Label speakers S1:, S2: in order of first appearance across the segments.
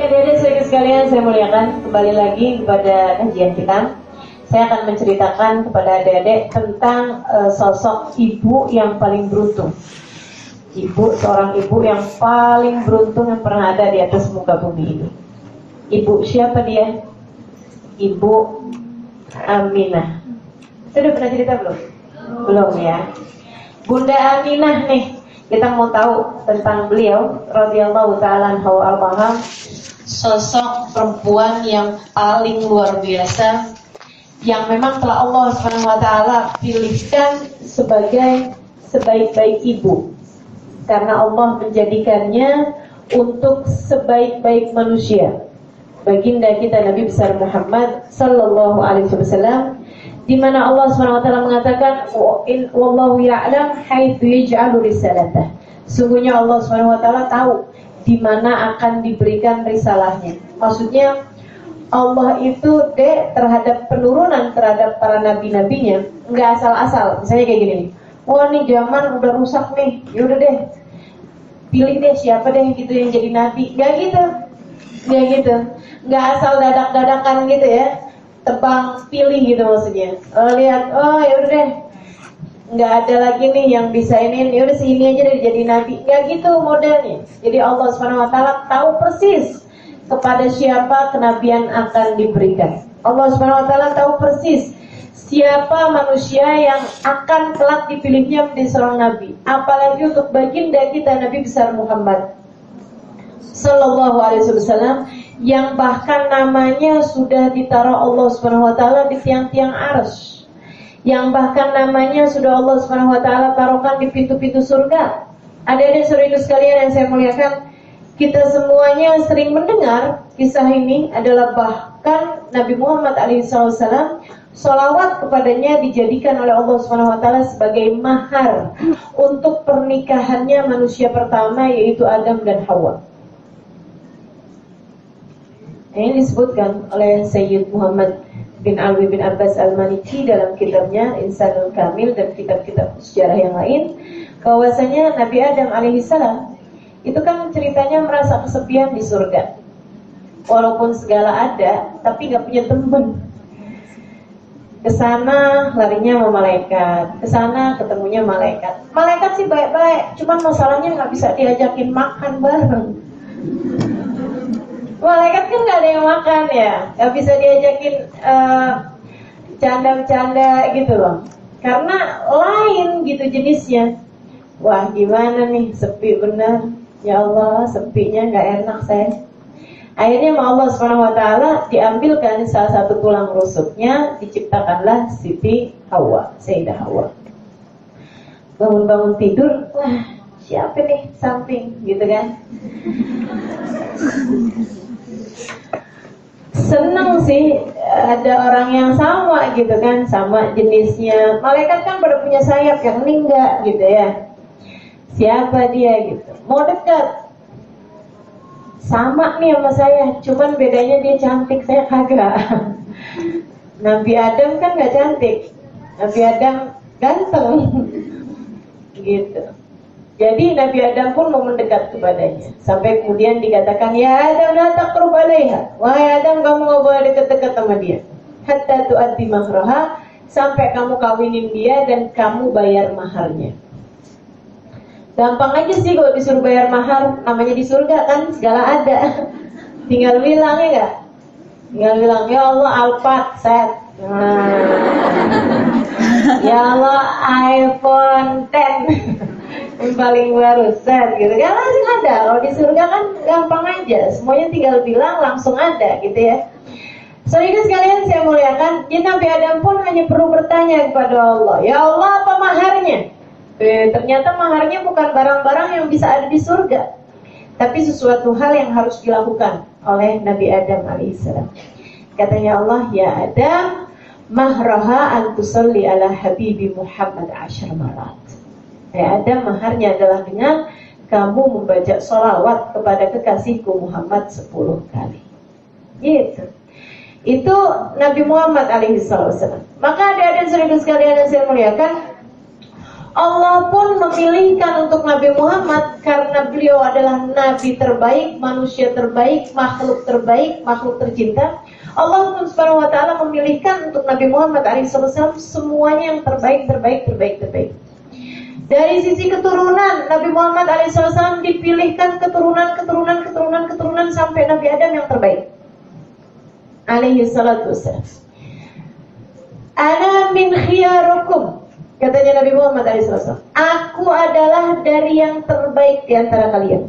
S1: adik-adik sekalian saya muliakan, kembali lagi kepada kajian kita. Saya akan menceritakan kepada adik-adik tentang sosok ibu yang paling beruntung. Seorang ibu yang paling beruntung yang pernah ada di atas muka bumi ini. Ibu siapa dia? Ibu Aminah. Sudah pernah cerita belum? Belum ya. Bunda Aminah nih, kita mau tahu tentang beliau radhiyallahu ta'ala anha al-baham, sosok perempuan yang paling luar biasa, yang memang telah Allah SWT pilihkan sebagai sebaik-baik ibu, karena Allah menjadikannya untuk sebaik-baik manusia. Baginda kita Nabi besar Muhammad sallallahu alaihi wasallam, di mana Allah SWT mengatakan wallahu ya'lam haitsu yaj'alu risalatah. Sungguhnya Allah SWT tahu di mana akan diberikan risalahnya. Maksudnya Allah itu terhadap penurunan terhadap para nabi-nabinya enggak asal-asal. Misalnya kayak gini nih. Wah nih zaman udah rusak nih. Yaudah deh, pilih deh siapa deh gitu yang jadi nabi. Enggak gitu. Enggak asal dadak-dadakan gitu ya. Tebang pilih gitu maksudnya. Lihat, yaudah deh, nggak ada lagi nih yang bisa ini, yaudah sini aja deh jadi nabi. Nggak gitu modelnya. Jadi Allah SWT tahu persis kepada siapa kenabian akan diberikan. Allah SWT tahu persis siapa manusia yang akan kelak dipilihnya menjadi seorang nabi. Apalagi untuk baginda kita Nabi besar Muhammad sallallahu alaihi wasallam, yang bahkan namanya sudah ditaruh Allah SWT di tiang-tiang arsy, yang bahkan namanya sudah Allah SWT taruhkan di pintu-pintu surga. Adik-adik saudara sekalian yang saya muliakan, kita semuanya sering mendengar kisah ini adalah bahkan Nabi Muhammad SAW, sholawat kepadanya dijadikan oleh Allah SWT sebagai mahar untuk pernikahannya manusia pertama, yaitu Adam dan Hawa. Ini disebutkan oleh Sayyid Muhammad bin Alwi bin Abbas al-Maliki dalam kitabnya Insanul Kamil dan kitab-kitab sejarah yang lain, bahwasanya Nabi Adam alaihissalam itu kan ceritanya merasa kesepian di surga. Walaupun segala ada, tapi gak punya teman. Kesana larinya sama malaikat, kesana ketemunya malaikat. Malaikat sih baik-baik, cuman masalahnya gak bisa diajakin makan bareng. Malaikat kan gak ada yang makan ya, gak bisa diajakin bercanda-bercanda gitu loh, karena lain gitu jenisnya. Wah gimana nih, sepi bener. Ya Allah, sepinya gak enak saya. Akhirnya sama Allah SWT diambilkan salah satu tulang rusuknya, diciptakanlah Siti Hawa, Sayyidah Hawa. Bangun-bangun tidur, wah siapa nih samping gitu kan. Seneng sih ada orang yang sama gitu kan, sama jenisnya. Malaikat kan pada punya sayap, yang ini enggak gitu ya. Siapa dia gitu, mau dekat, sama nih sama saya, cuman bedanya dia cantik, saya kagak. Nabi Adam kan gak cantik, Nabi Adam ganteng gitu. Jadi Nabi Adam pun mau mendekat kepadanya, sampai kemudian dikatakan, ya Adam la taqrub alaiha, wahai Adam kamu gak boleh dekat-dekat sama dia, hatta tu'addi mahraha, sampai kamu kawinin dia dan kamu bayar maharnya. Gampang aja sih kalau disuruh bayar mahar, namanya di surga kan segala ada. Tinggal bilang ya gak? Tinggal bilang, ya Allah Alphard set, ya Allah iPhone 10 yang paling baru set gitu kan, langsung ada. Kalau di surga kan gampang aja, semuanya tinggal bilang langsung ada gitu ya. Saudara sekalian saya muliakan, jadi Nabi Adam pun hanya perlu bertanya kepada Allah, ya Allah apa maharnya? Ternyata maharnya bukan barang-barang yang bisa ada di surga, tapi sesuatu hal yang harus dilakukan oleh Nabi Adam alaihissalam. Katanya Allah, ya Adam, mahraha an tusalli ala habibi Muhammad 10 marat. Ya Adam, maharnya adalah dengan kamu membaca sholawat kepada kekasihku Muhammad 10 kali. Gitu. Itu Nabi Muhammad alaihissalam. Maka adik-adik saudara sekalian yang saya muliakan, Allah pun memilihkan untuk Nabi Muhammad karena beliau adalah nabi terbaik, manusia terbaik, makhluk tercinta. Allah pun Subhanahu wa taala memilihkan untuk Nabi Muhammad SAW semuanya yang terbaik. Dari sisi keturunan, Nabi Muhammad SAW dipilihkan keturunan sampai Nabi Adam yang terbaik. Alaihi salatu wassalam. Ana min khiyarukum, katanya Nabi Muhammad SAW. Aku adalah dari yang terbaik di antara kalian.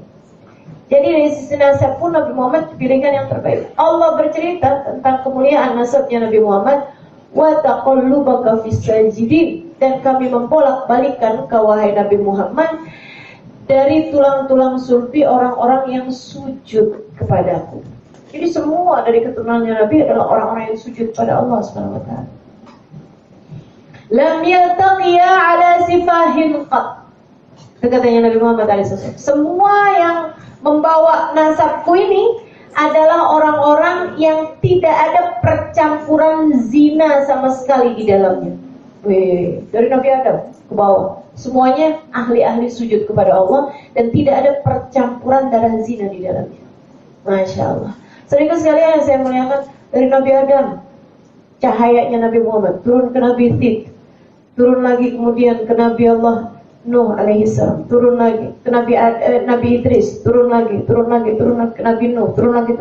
S1: Jadi dari sisi nasab pun Nabi Muhammad dipilihkan yang terbaik. Allah bercerita tentang kemuliaan nasabnya Nabi Muhammad. Wa taqallubaka fis sajidin, dan kami membolak-balikan kau wahai Nabi Muhammad dari tulang-tulang sulbi orang-orang yang sujud kepadaku. Jadi semua dari keturunannya Nabi adalah orang-orang yang sujud pada Allah Subhanahu wa taala. Lam yaltaqiya ala sifahin qat. Katanya Nabi Muhammad SAW. Semua yang membawa nasabku ini adalah orang-orang yang tidak ada percampuran zina sama sekali di dalamnya. Dari Nabi Adam ke bawah, semuanya ahli-ahli sujud kepada Allah dan tidak ada percampuran darah zina di dalamnya. Masya Allah. Saudara sekalian yang saya muliakan, dari Nabi Adam cahayanya Nabi Muhammad turun ke Nabi Tid, turun lagi kemudian ke Nabi Allah Nuh alaihissalam, turun lagi ke Nabi Idris, turun lagi ke Nabi Nuh, turun lagi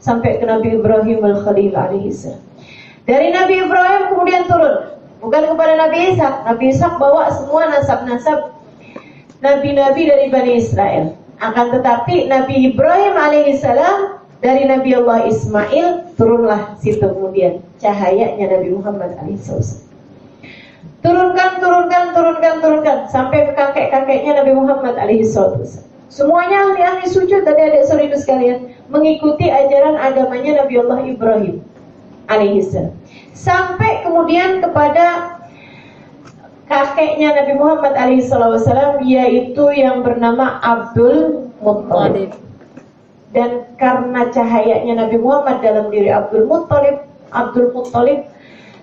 S1: sampai ke Nabi Ibrahim al-Khalil alaihissalam. Dari Nabi Ibrahim kemudian turun bukan kepada Nabi Ishak. Nabi Ishak bawa semua nasab-nasab nabi-nabi dari Bani Israel. Akan tetapi Nabi Ibrahim alaihissalam dari Nabi Allah Ismail turunlah situ kemudian cahayanya Nabi Muhammad alaihissalam. Turunkan sampai ke kakek-kakeknya Nabi Muhammad alaihissalam. Semuanya ahli-ahli sujud, adik-adik saudara sekalian, mengikuti ajaran agamanya Nabi Allah Ibrahim alaihissalam. Sampai kemudian kepada kakeknya Nabi Muhammad alaihissalam, yaitu yang bernama Abdul Muttalib. Dan karena cahayanya Nabi Muhammad dalam diri Abdul Muttalib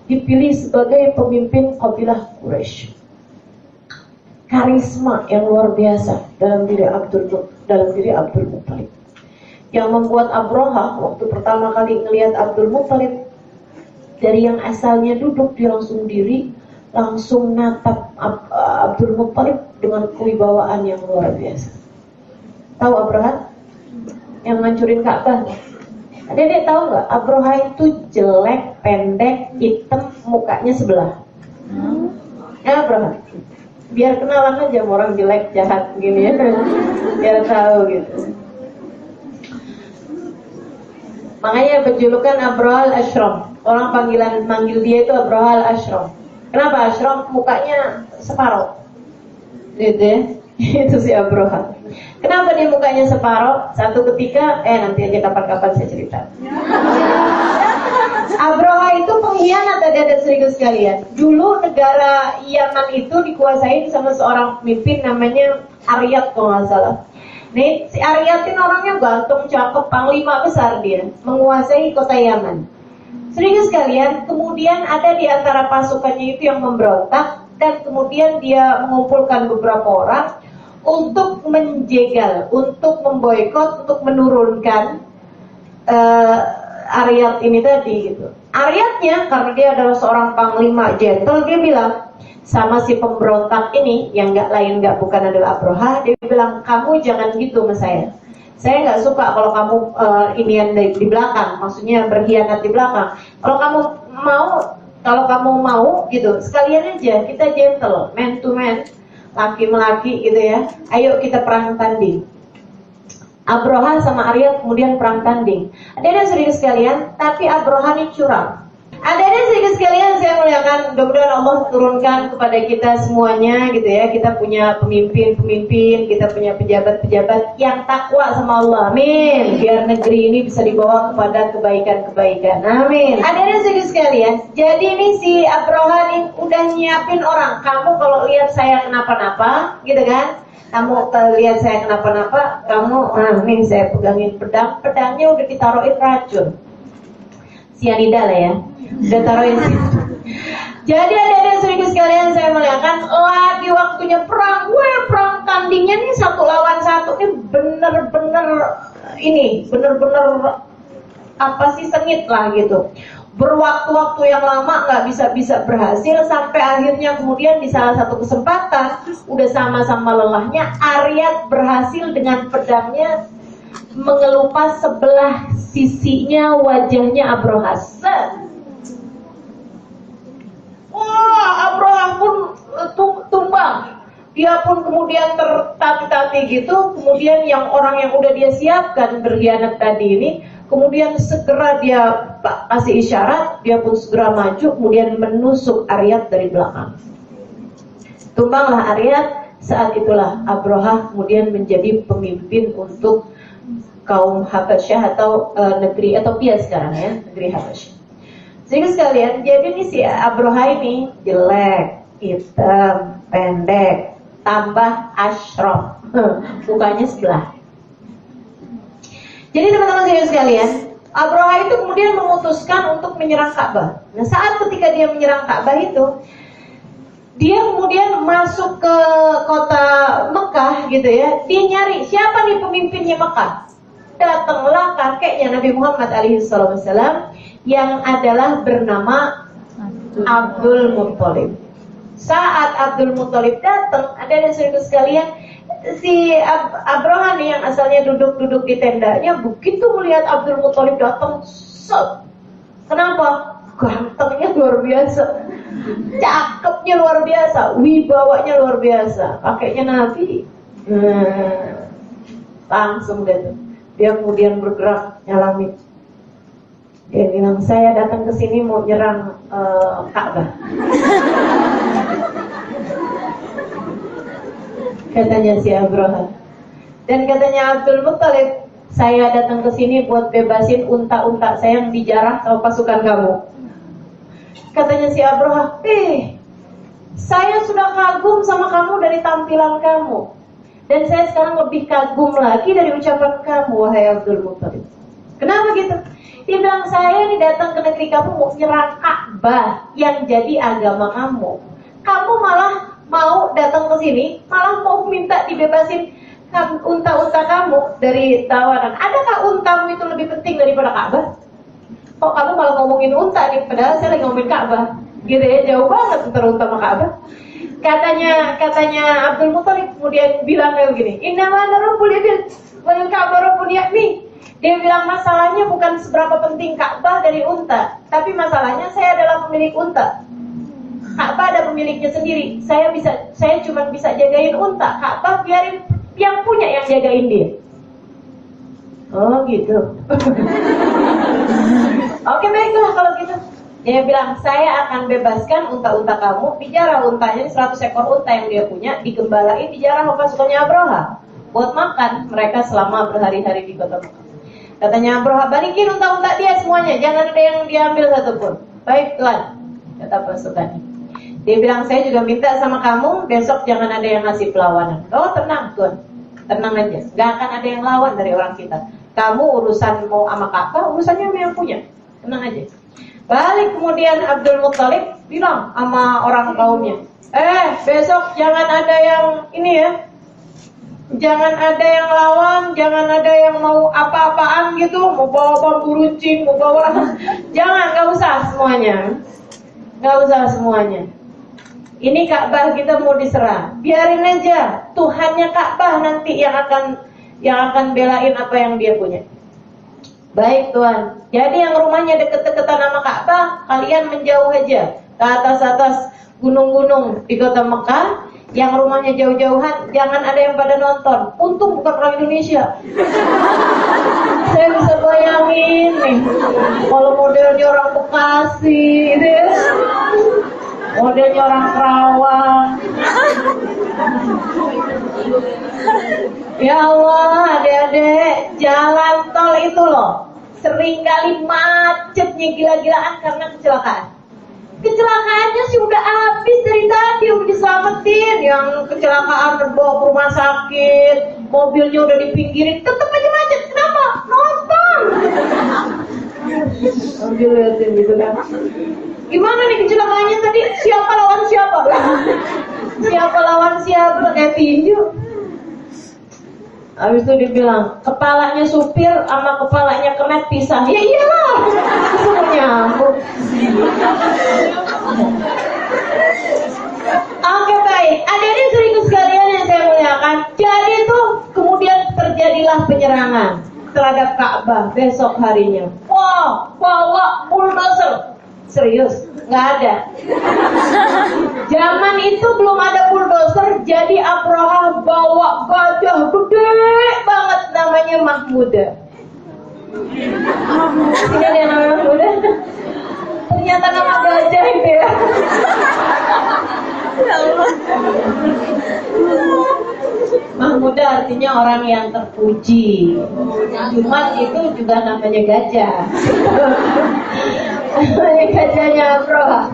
S1: dipilih sebagai pemimpin kabilah Quraisy. Karisma yang luar biasa dalam diri Abdul Muttalib, yang membuat Abraha waktu pertama kali melihat Abdul Muttalib, dari yang asalnya duduk dia langsung diri, langsung natap Abdul Muttalib dengan kewibawaan yang luar biasa. Tahu Abraha yang ngancurin Ka'bah? Adik-adik tahu nggak? Abraha itu jelek, pendek, hitam, mukanya sebelah. Ya Abraha, biar kenalan aja sama orang jelek, jahat gini ya, biar tahu gitu. Makanya berjulukan Abraha al-Ashram. Orang manggil dia itu Abraha al-Ashram. Kenapa Ashram? Mukanya separuh, gitu ya. Itu si Abraha. Kenapa dia mukanya separuh? Satu ketika, nanti aja kapan-kapan saya cerita. Abraha itu pengkhianat, adik-adik serius sekalian. Dulu negara Yaman itu dikuasain sama seorang pemimpin namanya Aryat kalau nggak salah. Nih, si Aryat ini orangnya ganteng, cakep, panglima besar dia, menguasai kota Yaman. Serius sekalian, kemudian ada di antara pasukannya itu yang memberontak, dan kemudian dia mengumpulkan beberapa orang untuk menjegal, untuk memboikot, untuk menurunkan Aryat ini tadi gitu. Aryatnya karena dia adalah seorang panglima jenderal, dia bilang sama si pemberontak ini yang bukan adalah Abraha, dia bilang, kamu jangan gitu sama saya. Saya nggak suka kalau kamu inian di belakang, maksudnya berkhianat di belakang. Kalau kamu mau gitu, sekalian aja kita gentle, man to man, laki melaki gitu ya. Ayo kita perang tanding. Abraha sama Aryat kemudian perang tanding. Ada serius sekalian, tapi Abraha ini curang. Ada serius sekalian, saya muliakan, mudah-mudahan Allah turunkan kepada kita semuanya gitu ya. Kita punya pemimpin-pemimpin, kita punya pejabat-pejabat yang takwa sama Allah. Amin. Biar negeri ini bisa dibawa kepada kebaikan-kebaikan. Amin. Ada serius sekalian. Jadi ini si Abraha ini udah nyiapin orang. Kamu kalau lihat saya kenapa-napa, gitu kan? Kamu lihat saya kenapa-napa, nih saya pegangin pedangnya udah ditaruhin racun, sianida lah ya, udah taruhin situ. Jadi adik-adik serius sekalian, saya melihatkan lagi waktunya perang. Perang tandingnya nih 1 lawan 1 ini bener-bener apa sih, sengit lah gitu. Berwaktu-waktu yang lama nggak bisa berhasil, sampai akhirnya kemudian di salah satu kesempatan udah sama-sama lelahnya, Aryat berhasil dengan pedangnya mengelupas sebelah sisinya wajahnya Abroha. Wah, Abroha pun tumbang. Dia pun kemudian tertati-tati gitu. Kemudian orang yang udah dia siapkan berkhianat tadi ini, kemudian segera dia kasih isyarat, dia pun segera maju, kemudian menusuk Aryat dari belakang. Tumbanglah Aryat. Saat itulah Abroha kemudian menjadi pemimpin untuk kaum Habasyah atau negeri Ethiopia sekarang ya, negeri Habasyah. Jadi sekalian, jadi ini si Abroha ini jelek, hitam, pendek, tambah ashraf, mukanya sebelah. Jadi teman-teman sekalian, Abroha itu kemudian memutuskan untuk menyerang Ka'bah. Nah, saat ketika dia menyerang Ka'bah itu, dia kemudian masuk ke kota Mekah gitu ya. Dia nyari siapa nih pemimpinnya Mekah. Datanglah kakeknya Nabi Muhammad alaihissalam yang adalah bernama Abdul Muttalib. Saat Abdul Muttalib datang, ada yang serius sekalian, si Abroha nih yang asalnya duduk-duduk di tendanya, begitu melihat Abdul Muttalib datang, kenapa? Gantengnya luar biasa, cakepnya luar biasa, wibawanya luar biasa, kakeknya Nabi. Langsung deh tuh. Dia kemudian bergerak nyalamin. Dia bilang, saya datang ke sini mau nyerang Ka'bah. Katanya si Abroha. Dan katanya Abdul Muttalib, saya datang ke sini buat bebasin unta-unta saya yang dijarah sama pasukan kamu. Katanya si Abroha, saya sudah kagum sama kamu dari tampilan kamu. Dan saya sekarang lebih kagum lagi dari ucapan kamu, wahai Abdul Muttalib. Kenapa gitu? Dia bilang, saya ini datang ke negeri kamu mau nyerang Ka'bah yang jadi agama kamu. Kamu malah mau datang ke sini, malah mau minta dibebasin unta-unta kamu dari tawanan. Adakah untamu itu lebih penting daripada Ka'bah? Kok kamu malah ngomongin unta nih, padahal saya lagi ngomongin Ka'bah. Gitu ya, jauh banget antara unta sama Ka'bah. Katanya Abdul Muttalib kemudian bilang kayak begini, innama ana rabbul ibil wal Ka'bah rabbun ya'mi. Dia bilang masalahnya bukan seberapa penting Ka'bah dari unta, tapi masalahnya saya adalah pemilik unta. Ka'bah ada pemiliknya sendiri. Saya cuma bisa jagain unta. Ka'bah biarin yang punya yang jagain dia. Oh gitu. Oke, baiklah kalau gitu. Dia bilang, saya akan bebaskan unta-unta kamu. Dijarah untanya, 100 ekor unta yang dia punya, digembalain, dijarah sama pasukannya Abroha buat makan mereka selama berhari-hari di kota Mekah. Katanya Abroha, balikin unta-unta dia semuanya, jangan ada yang diambil satupun. Baik Tuan, kata pasukannya. Dia bilang, saya juga minta sama kamu, besok jangan ada yang ngasih perlawanan. Oh tenang Tuan, tenang aja, gak akan ada yang lawan dari orang kita. Kamu urusan mau sama Ka'bah, urusannya sama yang punya. Tenang aja. Balik kemudian Abdul Muttalib bilang sama orang kaumnya, besok jangan ada yang ini ya, jangan ada yang lawan, jangan ada yang mau apa-apaan gitu, mau bawa bambu runcing, mau bawa, jangan, gak usah semuanya. Ini Ka'bah kita mau diserang, biarin aja, Tuhannya Ka'bah nanti yang akan belain apa yang dia punya. Baik Tuan, jadi yang rumahnya deket-deketan sama Ka'bah, kalian menjauh aja ke atas-atas gunung-gunung di kota Mekah. Yang rumahnya jauh-jauhan, jangan ada yang pada nonton. Untung bukan orang Indonesia. Saya bisa bayangin nih, kalau modelnya orang Bekasi, gitu ya. Modelnya orang Kerawang. Ya Allah, adik-adik, jalan tol itu loh seringkali macetnya gila-gilaan karena kecelakaan. Kecelakaannya sih udah habis dari tadi, udah diselamatin. Yang kecelakaan terbawa ke rumah sakit, mobilnya udah dipinggirin, tetap aja macet. Kenapa? Nonton. Ambil liatin gitu kan. Gimana nih kecelakaannya tadi? Siapa lawan siapa? Siapa lawan siapa? Kayak tinju. Habis itu dibilang, kepalanya supir sama kepalanya kernet pisah. Ya iyalah, semua nyambung. Oke, baik, adik-adik seribu sekalian yang saya muliakan. Jadi itu kemudian terjadilah penyerangan terhadap Ka'bah besok harinya. Wow, bawa bulldozer. Serius, nggak ada. Zaman itu belum ada bulldozer, jadi Abraha bawa gajah gede banget namanya Mahmuda. Ini dia namanya Mahmuda. Ternyata nama gajah itu ya. Mahmuda artinya orang yang terpuji. Jumat itu juga namanya gajah. Gajahnya Abraha.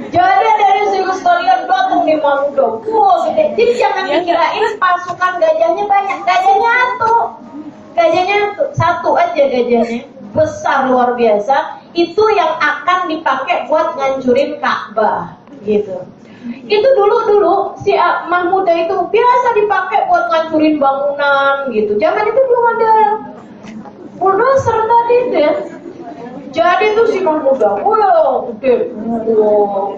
S1: Jadi dari seribu sekalian datang di Mahmuda. Wow, gede. Jadi jangan dikirain pasukan gajahnya banyak. Gajahnya satu aja gajahnya. Besar luar biasa. Itu yang akan dipakai buat ngancurin Ka'bah. Gitu. Itu dulu si Mahmuda itu biasa dipakai buat ngancurin bangunan gitu. Zaman itu belum ada bulldozer tadi itu ya. Jadi tuh si Mahmuda, wow, gede, wow,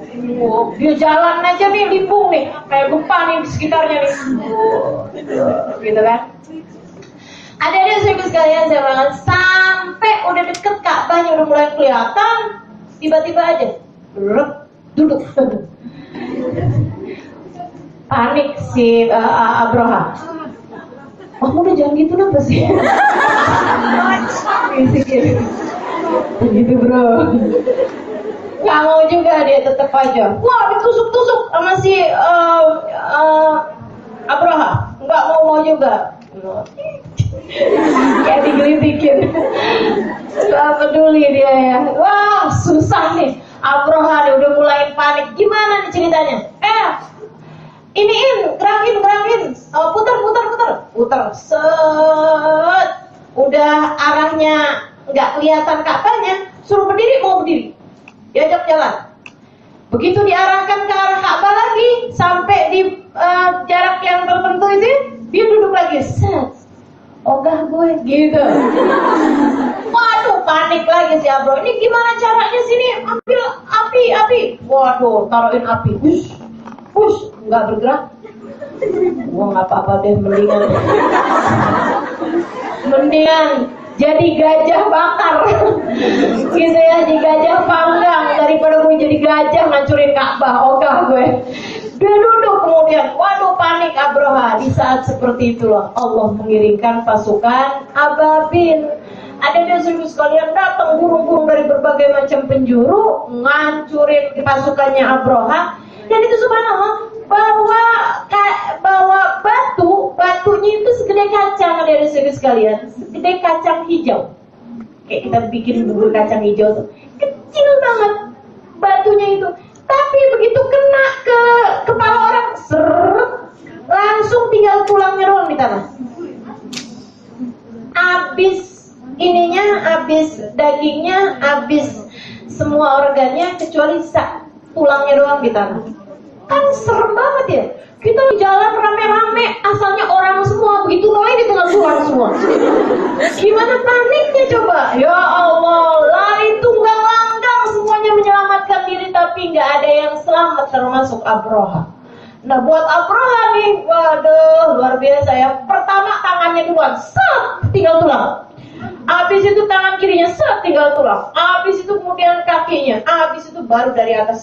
S1: dia jalan aja nih limbung nih, kayak gempa nih di sekitarnya nih, gitu kan? Ada seribu sekalian saya bilang, sampai udah deket Ka'bahnya udah mulai kelihatan, tiba-tiba aja, duduk. Panik si Abraha. Mahmuda jangan gitu napa sih? Gitu bro. Gak mau juga dia tetap aja. Wah ditusuk-tusuk sama si Abraha. Gak mau juga. Kayak digelitikin. Gak peduli dia ya. Wah susah nih. Abraha nih udah mulai panik. Gimana nih ceritanya? Iniin, gerakin, putar, set, udah arahnya nggak kelihatan Ka'bahnya, suruh berdiri, mau berdiri, diajak jalan. Begitu diarahkan ke arah Ka'bah lagi, sampai di jarak yang tertentu itu, dia duduk lagi, set, ogah gue, gitu. Waduh, panik lagi si Abraha. Ini gimana caranya sini? Ambil api. Waduh, taruhin api. Push, nggak bergerak. Wah nggak apa-apa deh, mendingan jadi gajah bakar, gitu ya, jadi gajah panggang daripada gue jadi gajah ngancurin Ka'bah. Ogah gue. Dia duduk kemudian, waduh panik Abraha. Di saat seperti itulah Allah mengirimkan pasukan ababil. Ada dia seribu sekalian datang burung-burung dari berbagai macam penjuru ngancurin pasukannya Abraha. Dan itu subhanallah bawa batunya itu segede kacang, dari seribu sekalian, segede kacang hijau. Kayak kita bikin bubur kacang hijau tuh, kecil banget batunya itu. Tapi begitu kena ke kepala orang, langsung tinggal tulangnya doang di tanah. Habis dagingnya, habis semua organnya kecuali tulangnya doang di tanah. Kan serem banget ya. Kita jalan rame-rame, asalnya orang semua, begitu mulai di tengah tulang semua. Gimana paniknya coba? Ya Allah, lari tunggang langgang, semuanya menyelamatkan diri, tapi nggak ada yang selamat termasuk Abraha. Nah buat Abraha nih, waduh luar biasa ya. Pertama tangannya duluan, tinggal tulang. Habis itu tangan kirinya tinggal tulang. Habis itu kemudian kakinya. Habis itu baru dari atas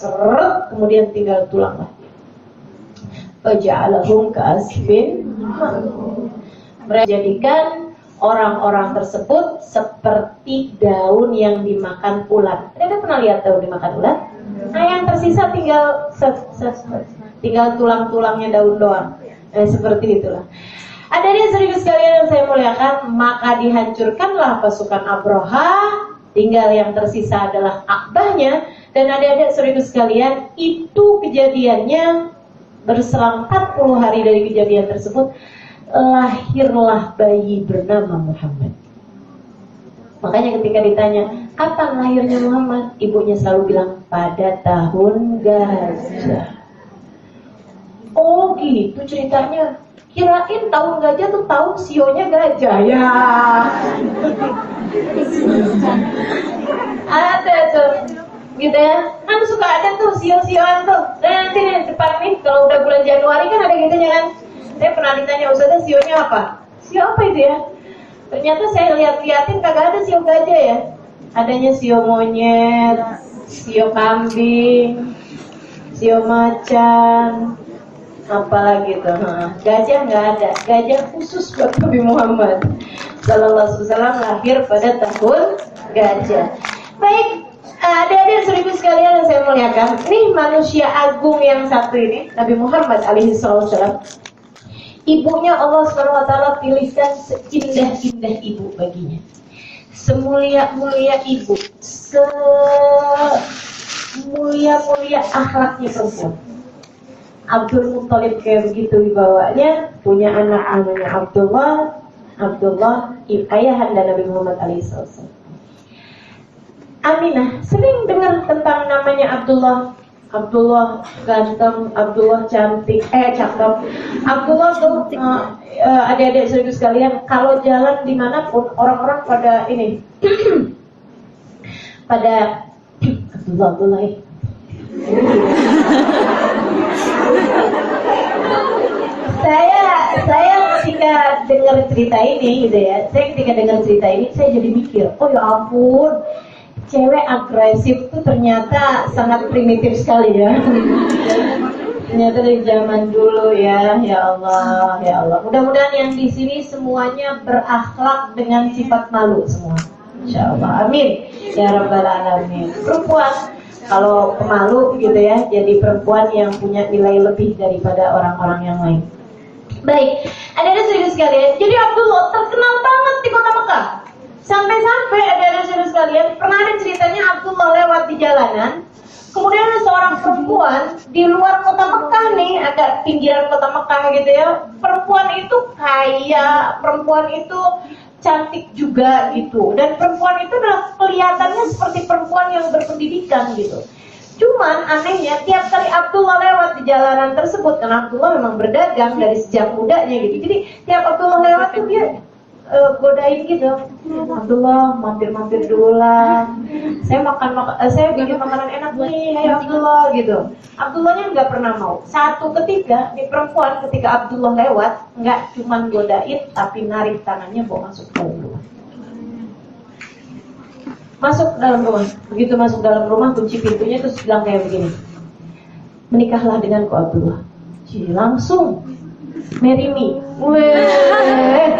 S1: kemudian tinggal tulang lagi. Faja'alahum ka'asfin. Mereka jadikan orang-orang tersebut seperti daun yang dimakan ulat. Anda pernah lihat daun dimakan ulat? Nah yang tersisa tinggal tulang-tulangnya daun doang. Seperti itulah. Ada dia seribu sekalian yang saya muliakan, maka dihancurkanlah pasukan Abraha, tinggal yang tersisa adalah Ka'bahnya. Dan ada seribu sekalian, itu kejadiannya berselang 40 hari dari kejadian tersebut, lahirlah bayi bernama Muhammad. Makanya ketika ditanya, kapan lahirnya Muhammad? Ibunya selalu bilang, pada tahun gajah. Oh gitu ceritanya. Kirain tahun gajah tuh tahun sionya gajah. Ya. Ada tuh. Gitu ya. Kan suka ada tuh sio-sioan tuh. Nanti nih depan nih, kalau udah bulan Januari kan ada gitunya kan. Saya pernah ditanya, Ustazah sionya apa? Sio apa itu ya? Ternyata saya lihat-liatin kagak ada sio gajah ya. Adanya sio monyet, sio kambing, sio macan, apalagi tuh. Gajah nggak ada. Gajah khusus buat Nabi Muhammad Sallallahu Alaihi Wasallam lahir pada tahun gajah. Baik, adik-adik seribu sekalian yang saya muliakan, ini manusia agung yang satu ini, Nabi Muhammad alaihi wasallam. Ibunya Allah SWT pilihkan seindah-indah ibu baginya, semulia-mulia ibu, semulia-mulia akhlaknya perempuan. Abdul Muthalib kayak begitu dibawanya, punya anak namanya Abdullah, ayahanda Nabi Muhammad SAW. Aminah sering dengar tentang namanya Abdullah ganteng, Abdullah cantik, cakep. Abdullah tuh adik-adik seribu sekalian, kalau jalan dimanapun orang-orang pada ini pada Abdullah saya ketika dengar cerita ini gitu ya, saya jadi mikir, oh ya ampun, cewek agresif tuh ternyata sangat primitif sekali ya. Ternyata dari zaman dulu ya Allah. Mudah-mudahan yang di sini semuanya berakhlak dengan sifat malu semua. Insyaallah, amin ya rabbal alamin. Perempuan kalau pemalu gitu ya, jadi perempuan yang punya nilai lebih daripada orang-orang yang lain. Baik, ada serius sekalian. Jadi Abdullah terkenal banget di kota Mekah. Sampai-sampai ada serius sekalian, pernah ada ceritanya Abdullah lewat di jalanan. Kemudian ada seorang perempuan di luar kota Mekah nih, agak pinggiran kota Mekah gitu ya. Perempuan itu kaya, perempuan itu cantik juga gitu. Dan perempuan itu kelihatannya seperti perempuan yang berpendidikan gitu. Cuman anehnya tiap kali Abdullah lewat di jalanan tersebut, karena Abdullah memang berdagang dari sejak mudanya gitu. Jadi tiap Abdullah lewat tuh dia godain gitu. Abdullah mampir dulu lah. Saya bikin makanan enak nih, ayo Abdullah gitu. Abdullahnya nggak pernah mau. Satu ketika di perempuan ketika Abdullah lewat nggak cuman godain tapi narik tangannya bawa masuk dalam rumah. Masuk dalam rumah. Begitu masuk dalam rumah kunci pintunya terus bilang kayak begini. Menikahlah denganku Abdullah. Jadi langsung marry me. Weh.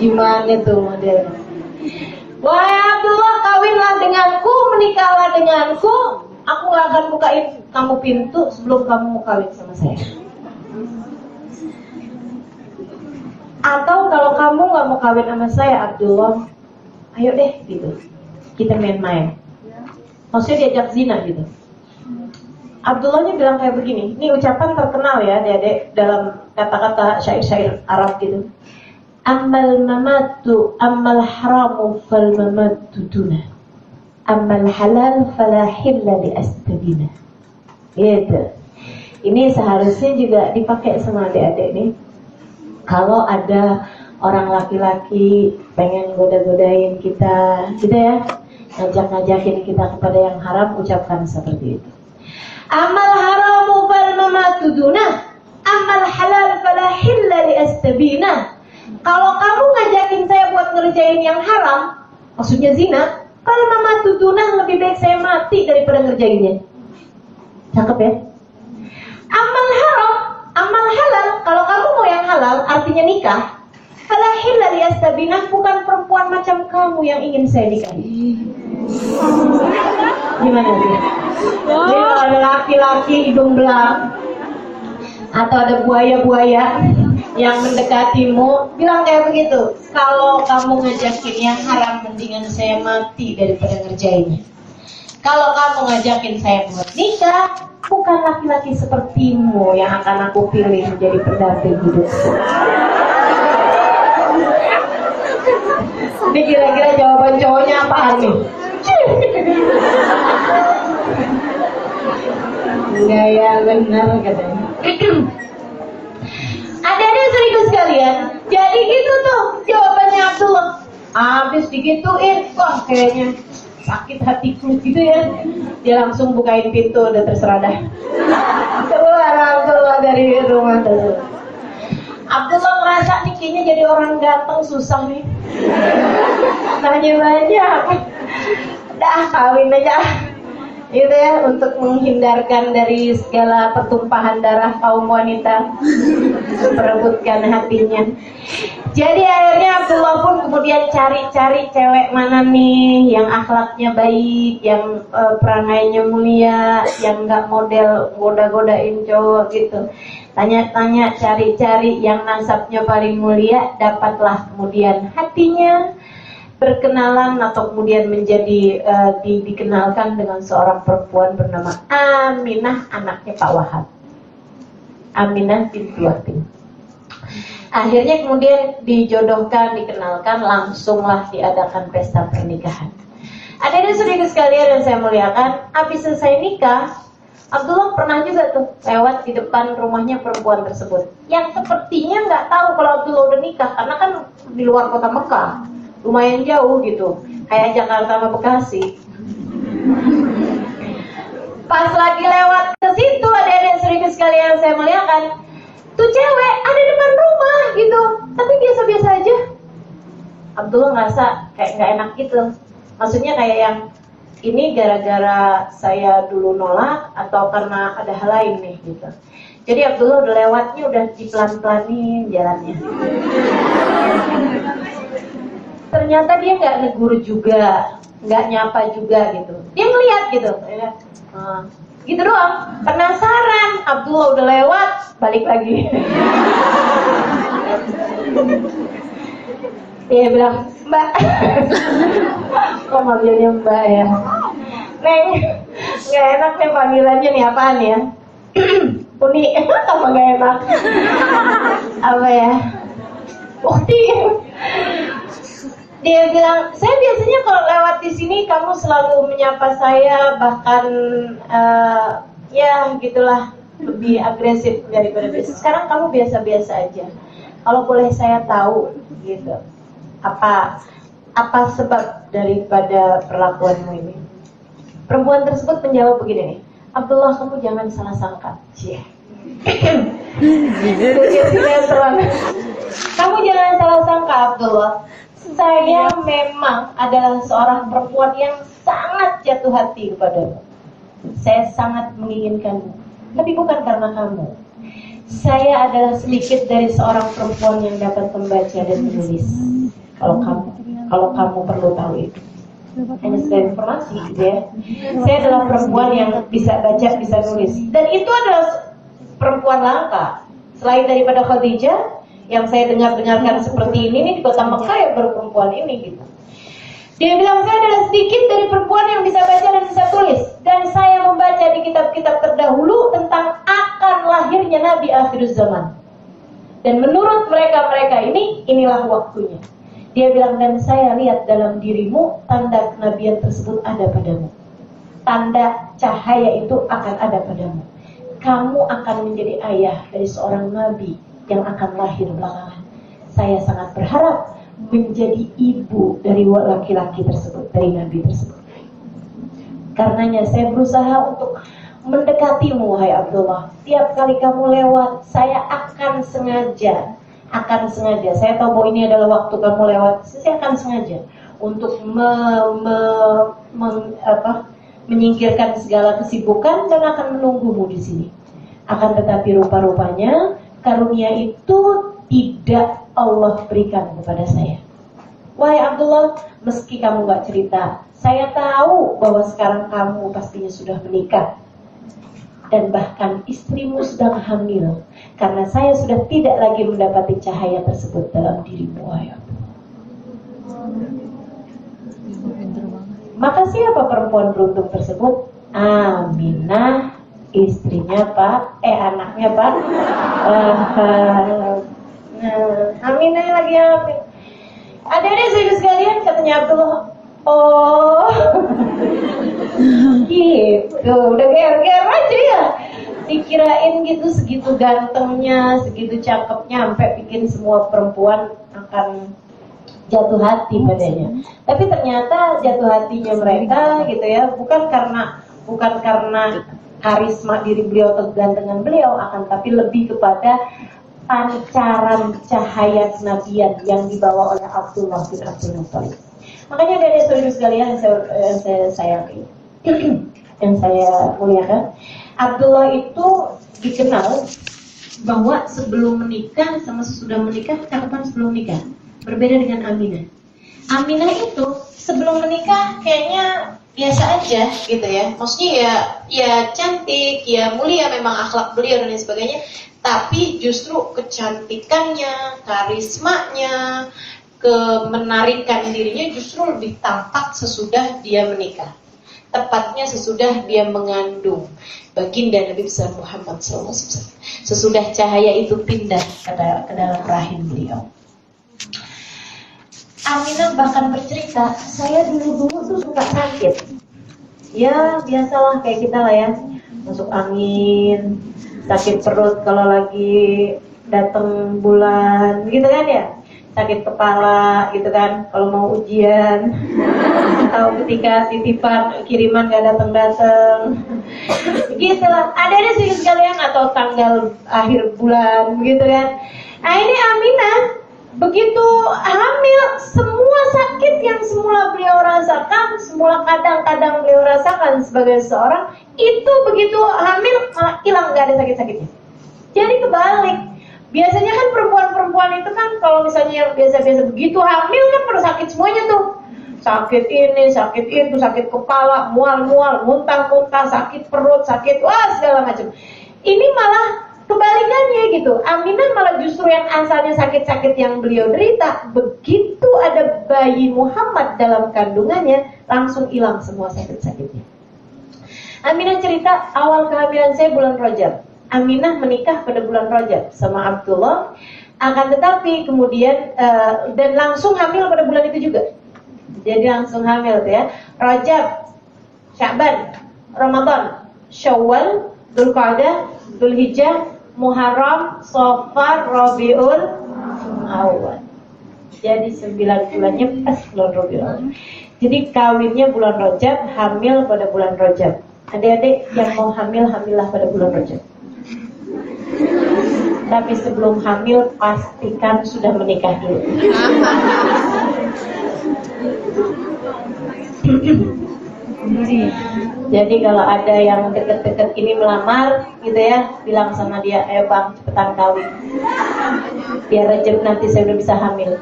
S1: Gimana tuh modelnya? Wahai Abdullah, kawinlah denganku, menikahlah denganku. Aku gak akan bukain kamu pintu sebelum kamu mau kawin sama saya. Atau kalau kamu gak mau kawin sama saya Abdullah, ayo deh gitu, kita main-main. Maksudnya diajak zina gitu. Abdullahnya bilang kayak begini. Ini ucapan terkenal ya adik-adik dalam kata-kata syair-syair Arab gitu. Ammal mamatu ammal haramu fal mamatu duna, ammal halal fala hilla li astabina. Gitu. Ini seharusnya juga dipakai sama adik-adik nih. Kalau ada orang laki-laki pengen goda-godain kita gitu ya, ngajak-ngajakin kita kepada yang haram, ucapkan seperti itu. Amal haramu fal mamatu duna, amal halal fala hilla li astabina. Kalau kamu ngajakin saya buat ngerjain yang haram, maksudnya zina, fal mamatu duna, lebih baik saya mati daripada ngerjainnya. Cakep ya? Amal haram, amal halal, kalau kamu mau yang halal, artinya nikah. Fala hilla li astabina, bukan perempuan macam kamu yang ingin saya nikahi. Gimana sih? Jadi kalau ada laki-laki hidung belang atau ada buaya-buaya yang mendekatimu, bilang kayak begitu. Kalau kamu ngajakin yang haram, mendingan saya mati daripada ngerjainnya. Kalau kamu ngajakin saya buat nikah, bukan laki-laki sepertimu yang akan aku pilih menjadi pendamping hidupku. Ini kira-kira jawaban cowoknya apaan nih? Enggak ya, benar katanya. Ada serius sekalian. Jadi gitu tuh jawabannya Abdullah. Habis digituin, wah kayaknya sakit hatiku gitu ya. Dia langsung bukain pintu, udah terserah dah. Keluar Abdullah dari rumah tersebut. Abdullah merasa nih kayaknya jadi orang ganteng susah nih. Nanya banyak. Dah kawin aja. Gitu ya, untuk menghindarkan dari segala pertumpahan darah kaum wanita, perebutkan hatinya. Jadi akhirnya Abdullah pun kemudian cari-cari cewek mana nih yang akhlaknya baik, yang perangainya mulia, yang nggak model goda-godain cowok gitu. Tanya-tanya, cari-cari yang nasabnya paling mulia, dapatlah kemudian hatinya. Berkenalan atau kemudian menjadi dikenalkan dengan seorang perempuan bernama Aminah, anaknya Pak Wahab. Aminah binti Wahab. Akhirnya kemudian dijodohkan, dikenalkan, langsunglah diadakan pesta pernikahan. Ada saudara sekalian yang saya muliakan, habis selesai nikah, Abdullah pernah juga tuh lewat di depan rumahnya perempuan tersebut, yang sepertinya nggak tahu kalau Abdullah udah nikah, karena kan di luar kota Mekah. Lumayan jauh gitu, kayak Jakarta sama Bekasi. Pas lagi lewat ke situ, ada serius sekali yang saya muliakan, tuh cewek ada depan rumah gitu, tapi biasa-biasa aja. Abdullah ngerasa kayak nggak enak gitu. Maksudnya kayak yang ini gara-gara saya dulu nolak atau karena ada hal lain nih gitu. Jadi Abdullah udah lewatnya udah dipelan-pelanin jalannya. Ternyata dia nggak negur juga, nggak nyapa juga gitu. Dia ngeliat gitu, gitu doang. Penasaran, Abdullah udah lewat, balik lagi. Dia bilang, Mbak, kok manggilnya Mbak ya? Neng, nggak enak nih panggilannya nih, apaan ya? Uni, apa nggak enak? Apa ya? Ukti. Dia bilang, saya biasanya kalau lewat di sini kamu selalu menyapa saya, bahkan ya gitulah, lebih agresif daripada biasa. Sekarang kamu biasa-biasa aja. Kalau boleh saya tahu, gitu, apa sebab daripada perlakuanmu ini? Perempuan tersebut menjawab begini nih, Abdullah, kamu jangan salah sangka. Cie. Kamu jangan salah sangka, Abdullah. Saya memang adalah seorang perempuan yang sangat jatuh hati kepadamu. Saya sangat menginginkanmu, tapi bukan karena kamu. Saya adalah sedikit dari seorang perempuan yang dapat membaca dan menulis. Kalau kamu perlu tahu itu. Hanya sebagai informasi gitu ya. Saya adalah perempuan yang bisa baca, bisa nulis. Dan itu adalah perempuan langka. Selain daripada Khadijah, yang saya dengarkan seperti ini nih di kota Mekah, ya baru perempuan ini gitu. Dia bilang, saya adalah sedikit dari perempuan yang bisa baca dan bisa tulis, dan saya membaca di kitab-kitab terdahulu tentang akan lahirnya Nabi akhir zaman. Dan menurut mereka ini, inilah waktunya. Dia bilang, dan saya lihat dalam dirimu tanda kenabian tersebut ada padamu. Tanda cahaya itu akan ada padamu. Kamu akan menjadi ayah dari seorang nabi yang akan lahir belakangan. Saya sangat berharap menjadi ibu dari laki-laki tersebut, dari nabi tersebut. Karenanya saya berusaha untuk mendekatimu, wahai Abdullah. Tiap kali kamu lewat, saya akan sengaja. Saya tahu bahwa ini adalah waktu kamu lewat. Saya akan sengaja untuk menyingkirkan segala kesibukan dan akan menunggumu di sini. Akan tetapi rupa-rupanya karunia itu tidak Allah berikan kepada saya. Wahai Abdullah, meski kamu gak cerita, saya tahu bahwa sekarang kamu pastinya sudah menikah. Dan bahkan istrimu sedang hamil. Karena saya sudah tidak lagi mendapati cahaya tersebut dalam dirimu, wahai Abdullah. Maka siapa perempuan beruntung tersebut? Aminah, istrinya anaknya Aminah lagi hamil. Adik-adik serius sekalian, katanya Abdullah, oh gitu, udah ger-ger aja ya. Dikirain gitu segitu gantengnya, segitu cakepnya, sampai bikin semua perempuan akan jatuh hati padanya. Tapi ternyata jatuh hatinya mereka gitu ya, bukan karena karisma diri beliau atau kegantengan beliau, akan tapi lebih kepada pancaran cahaya kenabian yang dibawa oleh Abdullah bin Abdul Muthalib. Makanya dari saudara sekalian yang saya sayangi, yang saya muliakan, Abdullah itu dikenal bahwa sebelum menikah sama sesudah menikah, catatan sebelum menikah berbeda dengan Aminah. Aminah itu sebelum menikah kayaknya biasa aja gitu ya. Maksudnya ya cantik, ya mulia memang akhlak beliau dan lain sebagainya. Tapi justru kecantikannya, karismanya, kemenarikan dirinya justru lebih tampak sesudah dia menikah. Tepatnya sesudah dia mengandung baginda Nabi besar Muhammad SAW. Sesudah cahaya itu pindah ke dalam rahim beliau. Aminah bahkan bercerita, saya dulu tuh suka sakit. Ya biasalah kayak kita lah ya, masuk angin, sakit perut kalau lagi datang bulan, gitu kan ya. Sakit kepala gitu kan kalau mau ujian, atau ketika titipan kiriman gak datang gitu lah. Ada sih sekalian, atau tanggal akhir bulan gitu kan. Nah ini Aminah begitu hamil, semua sakit yang semula beliau rasakan, semula kadang-kadang beliau rasakan sebagai seorang, itu begitu hamil malah hilang, gak ada sakit-sakitnya. Jadi kebalik. Biasanya kan perempuan-perempuan itu kan kalau misalnya yang biasa-biasa begitu hamil kan pada sakit semuanya tuh. Sakit ini, sakit itu, sakit kepala, mual-mual, muntah-muntah, sakit perut, sakit wah segala macam. Ini malah kebalikannya gitu. Aminah malah justru yang asalnya sakit-sakit yang beliau derita, begitu ada bayi Muhammad dalam kandungannya, langsung hilang semua sakit-sakitnya. Aminah cerita, awal kehamilan saya bulan Rajab. Aminah menikah pada bulan Rajab sama Abdullah, akan tetapi kemudian dan langsung hamil pada bulan itu juga. Jadi langsung hamil tuh ya. Rajab, Sya'ban, Ramadan, Syawal, Dzulqa'dah, Dzulhijjah, Muharram, Safar, Rabiul Awal. Jadi 9 bulannya pas bulan Rabiul Awal. Jadi kawinnya bulan Rajab, hamil pada bulan Rajab. Adik-adik yang mau hamil, hamillah pada bulan Rajab. Tapi sebelum hamil pastikan sudah menikah dulu. Jadi kalau ada yang deket-deket ini melamar gitu ya, bilang sama dia, ayo bang cepetan kawin, biar Rajab nanti saya udah bisa hamil,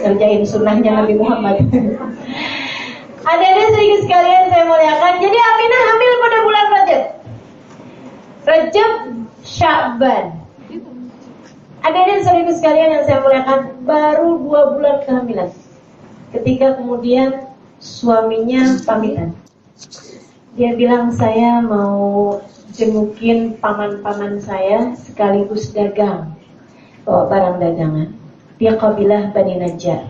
S1: kerjain sunnahnya Nabi Muhammad. Adik-adik sedikit sekalian saya muliakan. Jadi Aminah hamil pada bulan Rajab, Sya'ban. Adik-adik sedikit sekalian yang saya muliakan, baru 2 bulan kehamilan ketika kemudian suaminya pamitan. Dia bilang, saya mau jengukin paman-paman saya sekaligus dagang, bawa barang dagangan. Dia kabilah Bani Najjar,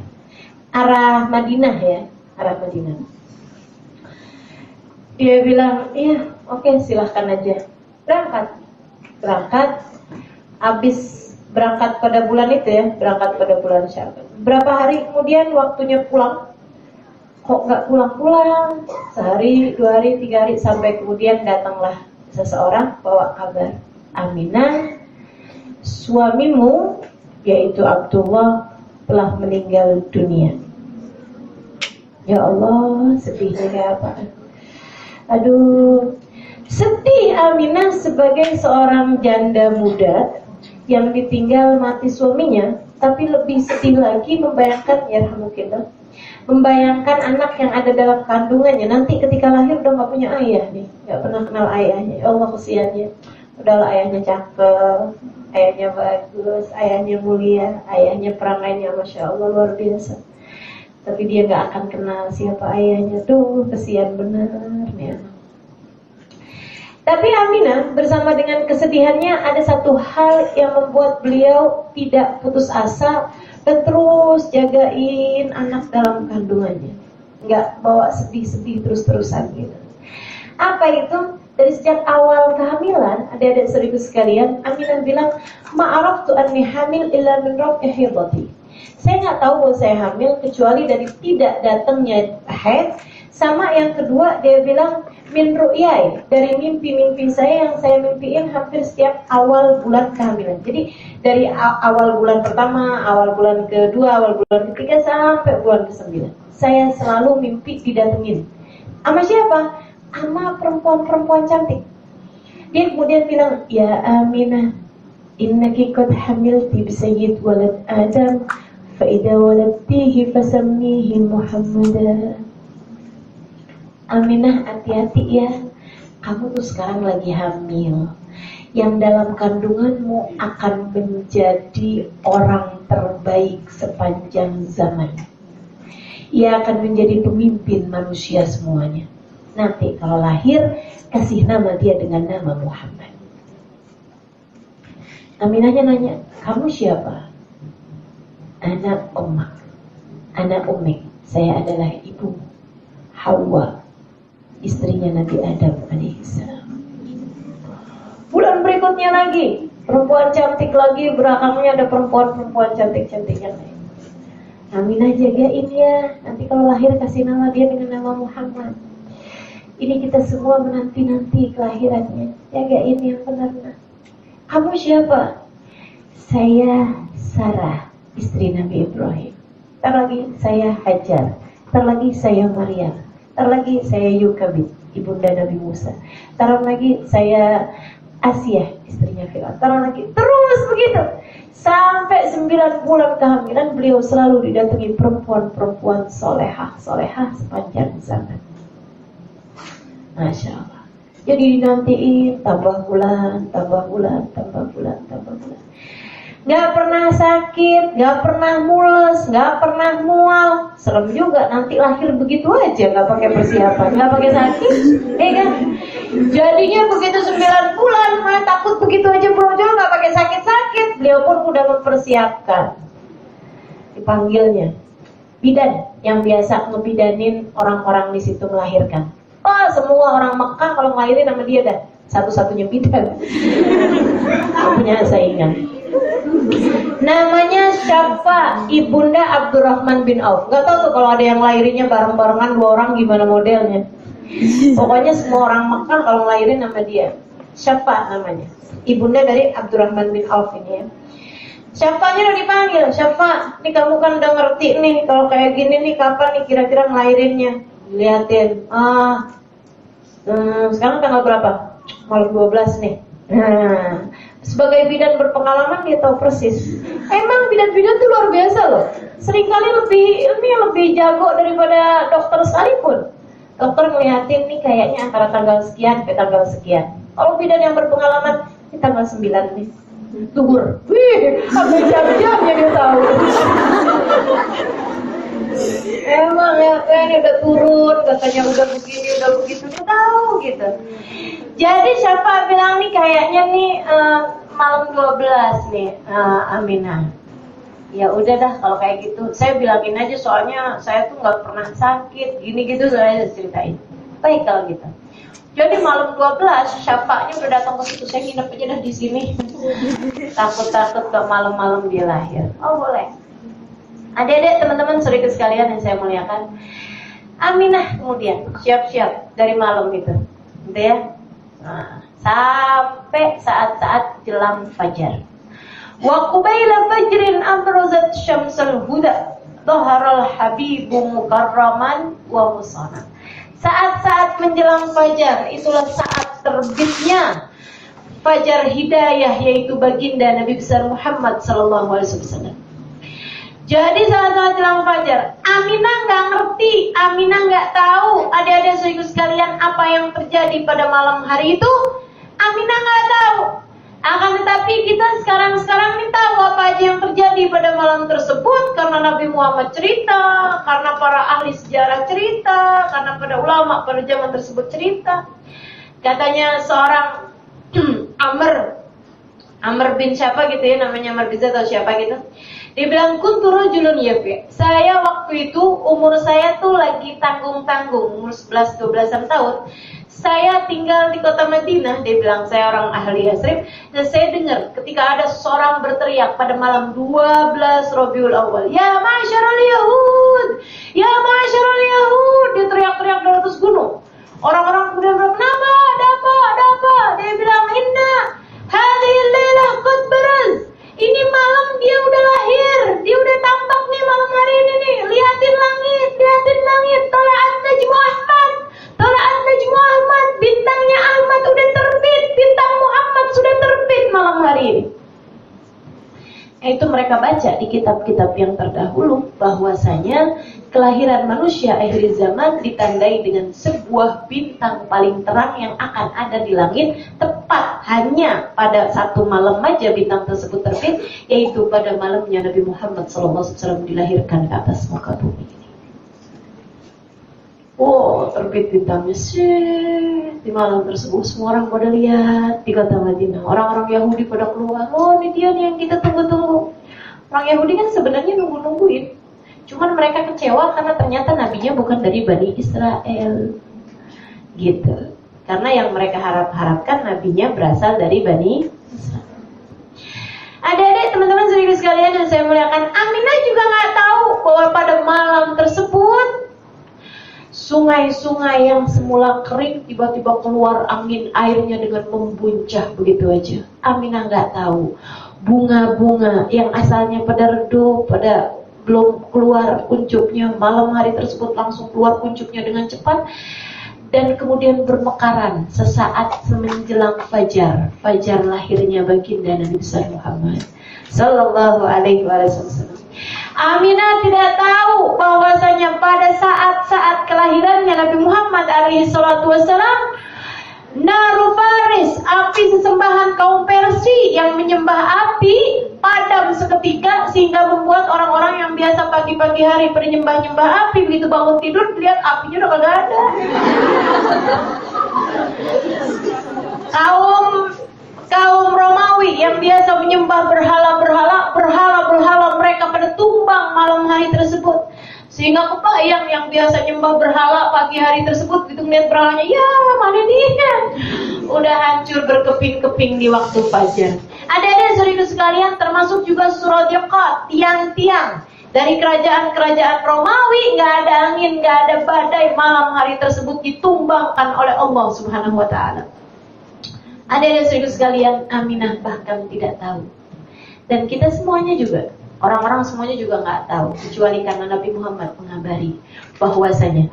S1: arah Madinah ya, arah Madinah. Dia bilang, iya oke, silahkan aja. Berangkat. Habis berangkat pada bulan itu ya, berangkat pada bulan Sya'ban. Berapa hari kemudian waktunya pulang, kok gak pulang-pulang, sehari, 2 hari, 3 hari, sampai kemudian datanglah seseorang bawa kabar, Aminah, suamimu yaitu Abdullah telah meninggal dunia. Ya Allah, sedihnya kayak apa? Aduh, sedih Aminah sebagai seorang janda muda yang ditinggal mati suaminya, tapi lebih sedih lagi membayangkan, ya mungkin membayangkan anak yang ada dalam kandungannya nanti ketika lahir udah gak punya ayah nih, gak pernah kenal ayahnya. Ya Allah kesiannya. Udahlah ayahnya cakep, ayahnya bagus, ayahnya mulia, ayahnya perangainya Masya Allah luar biasa, tapi dia gak akan kenal siapa ayahnya. Tuh kesian bener nih. Tapi Aminah bersama dengan kesedihannya ada satu hal yang membuat beliau tidak putus asa, dan terus jagain anak dalam kandungannya, nggak bawa sedih-sedih terus-terusan gitu. Apa itu? Dari sejak awal kehamilan, adik-adik saudaraku sekalian, Aminah bilang, ma'araftu anni hamil illa min raf'i hidati. Saya nggak tahu bahwa saya hamil kecuali dari tidak datangnya haid. Sama yang kedua, dia bilang min ru'yai, dari mimpi-mimpi saya yang saya mimpiin hampir setiap awal bulan kehamilan. Jadi dari awal bulan pertama, awal bulan kedua, awal bulan ketiga sampai bulan ke-9, saya selalu mimpi didatengin. Sama siapa? Sama perempuan-perempuan cantik. Dia kemudian bilang, ya Aminah, innaki qad hamilti bi sayyid walad Adam, fa idza waladtihi fasammihi Muhammadan. Aminah, hati-hati ya, kamu tuh sekarang lagi hamil, yang dalam kandunganmu akan menjadi orang terbaik sepanjang zaman. Ia akan menjadi pemimpin manusia semuanya. Nanti kalau lahir, kasih nama dia dengan nama Muhammad. Aminahnya nanya, kamu siapa? Anak ummak, anak umik, saya adalah ibu Hawa, istrinya Nabi Adam alaihissalam. Bulan berikutnya lagi, perempuan cantik lagi, belakangnya ada perempuan-perempuan cantik-cantik yang lain. Aminah jagain ya, nanti kalau lahir kasih nama dia dengan nama Muhammad. Ini kita semua menanti-nanti kelahirannya. Jagain yang benar. Kamu siapa? Saya Sarah, istri Nabi Ibrahim. Ntar lagi saya Hajar. Ntar lagi saya Maryam. Ntar lagi saya Yukabid, ibunda Nabi Musa. Ntar lagi saya Asia, istrinya Fir'aun. Ntar lagi terus begitu. Sampai 9 bulan kehamilan beliau selalu didatangi perempuan-perempuan solehah sepanjang zaman. Masya Allah. Jadi dinantiin tambah bulan. Gak pernah sakit, gak pernah mules, gak pernah mual. Serem juga nanti lahir begitu aja, gak pakai persiapan, gak pakai sakit, kan? Jadinya begitu 9 bulan, takut begitu aja brojol, gak pakai sakit-sakit. Beliau pun udah mempersiapkan. Dipanggilnya bidan yang biasa ngebidanin orang-orang di situ melahirkan. Oh, semua orang Mekah kalau ngelahirin sama dia dah satu-satunya bidan. Punya saingan. Namanya Syafa, ibunda Abdurrahman bin Auf. Gak tau tuh kalau ada yang lahirinnya bareng-barengan 2 orang gimana modelnya. Pokoknya semua orang Mekah kalau ngelahirin nama dia. Syafa namanya, ibunda dari Abdurrahman bin Auf ini ya. Syafanya udah dipanggil. Syafa, nih kamu kan udah ngerti nih kalau kayak gini nih kapan nih kira-kira ngelahirinnya. Liatin, sekarang tanggal berapa? Malam 12 nih. Sebagai bidan berpengalaman dia tahu persis. Emang bidan-bidan tuh luar biasa loh. Seringkali lebih jago daripada dokter sekalipun. Dokter ngeliatin nih kayaknya antara tanggal sekian ke tanggal sekian. Kalau bidan yang berpengalaman ini tanggal 9 nih. Tuhur. Wih, sampai jam-jamnya dia tahu. Emang ya, ini udah turun, katanya udah begini, udah begitu, dia tahu gitu. Jadi siapa bilang nih kayaknya nih malam 12 nih Aminah. Ya udah dah kalau kayak gitu, saya bilangin aja soalnya saya tuh nggak pernah sakit, gini gitu saya ceritain. Baik kalau gitu. Jadi malam 12 Syafa'nya udah datang ke situ, saya nginep aja dah di sini. Takut-takut ke malam-malam dia lahir. Oh boleh. Adik-adik, teman-teman, saudara sekalian yang saya muliakan, Aminah kemudian siap-siap dari malam itu, gitu ya, sampai saat-saat jelang fajar. Wa qubaila fajrin abrazat syamsul huda, dhaharal habibu mukarraman wa musana. Saat-saat menjelang fajar, itulah saat terbitnya fajar hidayah, yaitu baginda Nabi besar Muhammad sallallahu alaihi wasallam. Jadi saat-saat jelang fajar, Aminah nggak ngerti, Aminah nggak tahu, adik-adik saudaraku sekalian, apa yang terjadi pada malam hari itu. Aminah nggak tahu. Akan tetapi kita sekarang ini tahu apa aja yang terjadi pada malam tersebut, karena Nabi Muhammad cerita, karena para ahli sejarah cerita, karena pada ulama pada zaman tersebut cerita. Katanya seorang Amr bin siapa gitu ya, namanya Amr bin Zaid atau siapa gitu. Dia bilang kuntu rajulun yafi. Saya waktu itu umur saya tuh lagi tanggung-tanggung, umur 11-12 tahun. Saya tinggal di kota Madinah. Dia bilang saya orang ahli Yasrib, dan saya dengar ketika ada seseorang berteriak pada malam 12 Rabiul Awal, "Ya ma'syaral Yahud, ya ma'syaral Yahud." Dia teriak-teriak dari atas gunung. Orang-orang kemudian berkata, "Kenapa? Ada apa? Ada apa?" Dia bilang, "Inna hadhil lailah qad baraz." Ini malam dia udah lahir, dia udah tampak nih malam hari ini nih. Lihatin langit, lihatin langit. Tala'at najmu Ahmad, tala'at najmu Ahmad. Bintangnya Ahmad udah terbit, bintang Muhammad sudah terbit malam hari ini. Itu mereka baca di kitab-kitab yang terdahulu bahwasanya kelahiran manusia akhir zaman ditandai dengan sebuah bintang paling terang yang akan ada di langit, tepat hanya pada satu malam aja bintang tersebut terbit, yaitu pada malamnya Nabi Muhammad SAW dilahirkan ke atas muka bumi ini. Oh, terbit bintangnya sih di malam tersebut. Semua orang pada lihat di kota Madinah. Orang-orang Yahudi pada keluar. Oh, ini dia nih yang kita tunggu-tunggu. Orang Yahudi kan sebenarnya nunggu-nungguin. Cuman mereka kecewa karena ternyata nabinya bukan dari Bani Israel. Gitu. Karena yang mereka harap-harapkan nabinya berasal dari Bani Israel. Adik-adik, teman-teman saudara sekalian yang saya muliakan, Aminah juga nggak tahu bahwa pada malam tersebut sungai-sungai yang semula kering tiba-tiba keluar angin airnya dengan membuncah begitu aja. Aminah nggak tahu bunga-bunga yang asalnya pada redup, pada belum keluar kuncupnya, malam hari tersebut langsung keluar kuncupnya dengan cepat dan kemudian bermekaran sesaat menjelang fajar lahirnya baginda Nabi besar Muhammad sallallahu alaihi wasallam. Aminah tidak tahu bahwasanya pada saat-saat kelahirannya Nabi Muhammad alaihi salatu wasallam, Naru Faris, api sesembahan kaum Persia yang menyembah api, padam seketika sehingga membuat orang-orang yang biasa pagi-pagi hari bernyembah-nyembah api begitu bangun tidur lihat apinya udah kagak ada. Kaum Romawi yang biasa menyembah berhala mereka pada tumbang malam hari tersebut. Sehingga kebayang yang biasa nyembah berhala pagi hari tersebut gitu melihat berhalanya, ya mana dia? Udah hancur berkeping-keping di waktu fajar. Ada saudara sekalian, termasuk juga Suradiqat, tiang-tiang dari kerajaan-kerajaan Romawi, nggak ada angin, nggak ada badai, malam hari tersebut ditumbangkan oleh Allah Subhanahu wa taala. Ada saudara sekalian, Aminah bahkan tidak tahu. Dan kita semuanya juga, orang-orang semuanya juga nggak tahu, kecuali karena Nabi Muhammad mengabari bahwasanya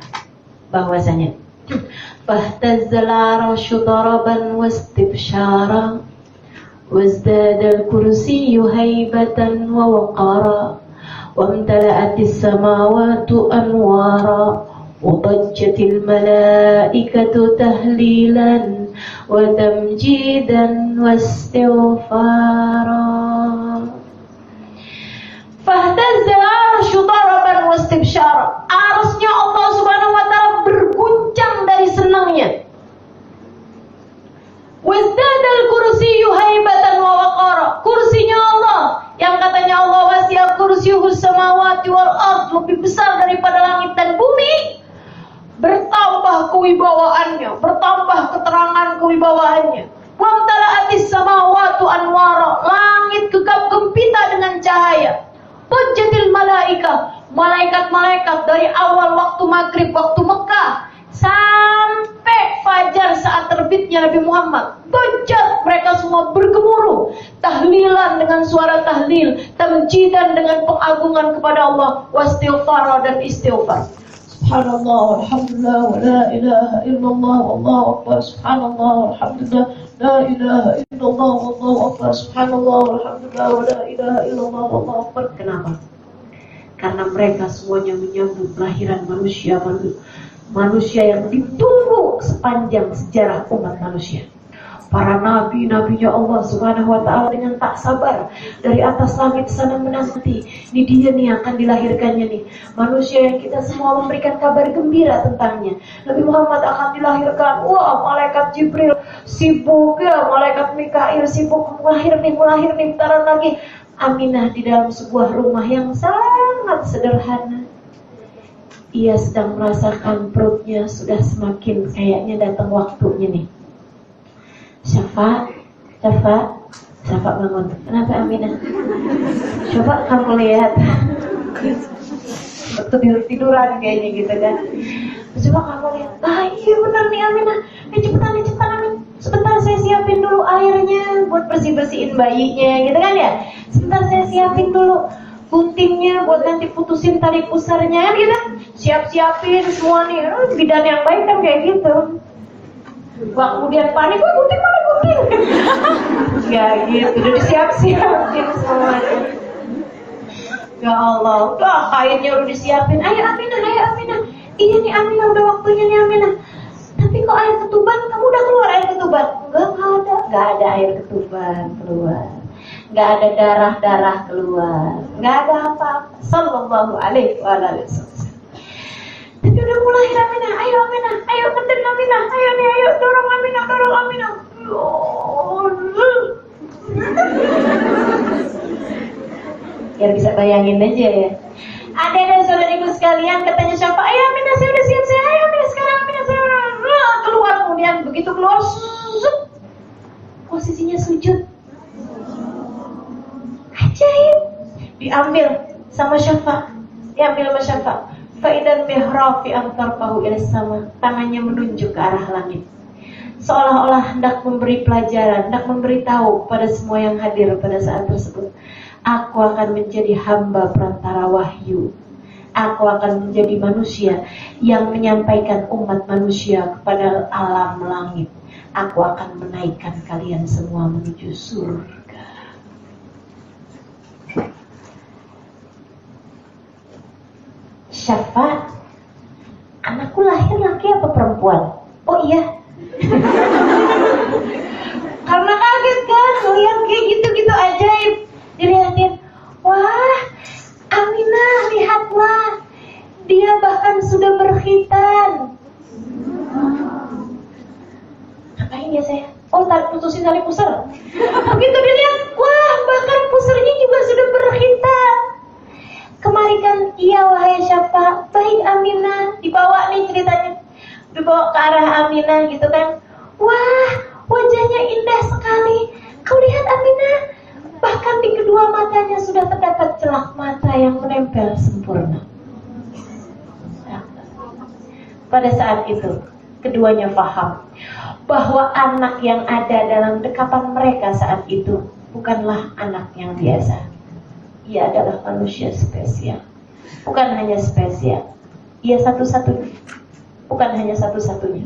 S1: bahtazzal arsyu daraban wastibsyara wazdadal kursiyyu haibatan wa waqara wamtala'atis samawatu anwara wadajjatil malaikatu tahlilan wa tamjidan wastighfara. Fahtazzal arsyu daraban wastibsyara. Arsy-nya Allah Subhanahu wa taala berguncang dari senangnya. Wazdadal kursiyyu haibatan wa waqara. Kursinya Allah yang katanya Allah wasi'a kursiyyuhus samawati wal ard, lebih besar daripada langit dan bumi, bertambah kewibawaannya, bertambah keterangan kewibawaannya. Wamtala'atis samawatu anwara. Langit gegap gempita dengan cahaya. Tujjatil malaika, malaikat-malaikat dari awal waktu maghrib, waktu Mekah sampai fajar saat terbitnya Nabi Muhammad, tujjat, mereka semua bergemuruh, tahlilan dengan suara tahlil, tamjidan dengan pengagungan kepada Allah, wastighfara dan istighfar. Subhanallah, alhamdulillah, wa la ilaha illallah, wallahu akbar. Subhanallah, alhamdulillah, la ilaha illallah, wallahu akbar. Subhanallah, alhamdulillah, wa la ilaha illallah, wallahu akbar. Kenapa? Karena mereka semuanya menyambut kelahiran manusia yang ditunggu sepanjang sejarah umat manusia. Para nabinya Allah Subhanahu wa taala dengan tak sabar dari atas langit sana menanti. Ini dia nih akan dilahirkannya nih. Manusia yang kita semua memberikan kabar gembira tentangnya. Nabi Muhammad akan dilahirkan. Wah, malaikat Jibril sibuk ya, malaikat Mikail sibuk melahir nih, bentaran lagi. Aminah di dalam sebuah rumah yang sangat sederhana. Ia sedang merasakan perutnya sudah semakin kayaknya datang waktunya nih. Syafa bangun. Kenapa Aminah? Coba kamu lihat. Tiduran kayaknya gitu kan. Coba kamu lihat. Iya benar nih Aminah. Cepetan Amin. Sebentar saya siapin dulu airnya buat bersih-bersihin bayinya gitu kan ya. Sebentar saya siapin dulu guntingnya buat nanti putusin tali pusarnya gitu. Siapin semua nih. Bidan yang baik kan kayak gitu. Kemudian panik, gunting mana gunting? Ya gitu, udah disiapin semuanya. Ya Allah, kainnya udah disiapin. Ayo Aminah. Iya nih Aminah, udah waktunya nih Aminah. Tapi kok air ketuban, kamu udah keluar air ketuban? Enggak ada air ketuban keluar. Enggak ada darah keluar. Enggak ada apa-apa. Sallallahu alaihi wasallam. Tapi udah mulai Aminah, ayo keten Aminah, ayo dorong Aminah. Biar bisa bayangin aja ya. Ada saudariku sekalian, katanya siapa? Ayo Aminah, saya udah siap, ayo Aminah sekarang, saya keluar. Kemudian begitu keluar, posisinya sujud. Ajaib. Diambil sama Syafa. Faidan mihrab fi antarfahu ila sama, tangannya menunjuk ke arah langit. Seolah-olah hendak memberi pelajaran, hendak memberitahu kepada semua yang hadir pada saat tersebut. Aku akan menjadi hamba perantara wahyu. Aku akan menjadi manusia yang menyampaikan umat manusia kepada alam langit. Aku akan menaikkan kalian semua menuju surga. Syafa, anakku lahir laki apa perempuan? Oh iya. Karena kaget kan, ngeliat kayak gitu-gitu ajaib. Dilihatin, wah Aminah, lihatlah, dia bahkan sudah berkhitan. Ngapain ya saya? Oh, putusin tali pusar. Begitu dilihat, wah bahkan pusarnya juga sudah berkhitan. Kemarikan ia wahai Syafa. Baik Aminah, dibawa nih ceritanya, dibawa ke arah Aminah gitu kan. Wah, wajahnya indah sekali. Kau lihat Aminah, bahkan di kedua matanya sudah terdapat celak mata yang menempel sempurna. Pada saat itu, keduanya paham bahwa anak yang ada dalam dekapan mereka saat itu bukanlah anak yang biasa. Ia adalah manusia spesial. Bukan hanya spesial, ia satu-satunya. Bukan hanya satu-satunya.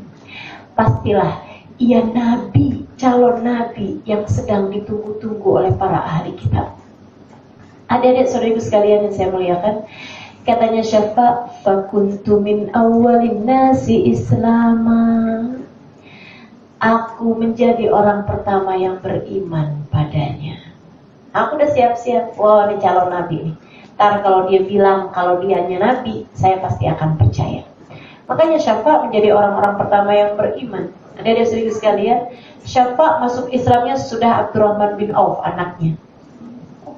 S1: Pastilah ia nabi, calon nabi yang sedang ditunggu-tunggu oleh para ahli kitab. Adik-adik saudariku sekalian yang saya muliakan, katanya Syafa, fakuntu min awwalin nasi islama. Aku menjadi orang pertama yang beriman padanya. Aku udah siap-siap, wah ini calon nabi nih. Ntar kalau dia bilang kalau dianya nabi, saya pasti akan percaya. Makanya Syafa menjadi orang-orang pertama yang beriman. Ada saudara sekalian, Syafa masuk Islamnya sudah Abdurrahman bin Auf anaknya.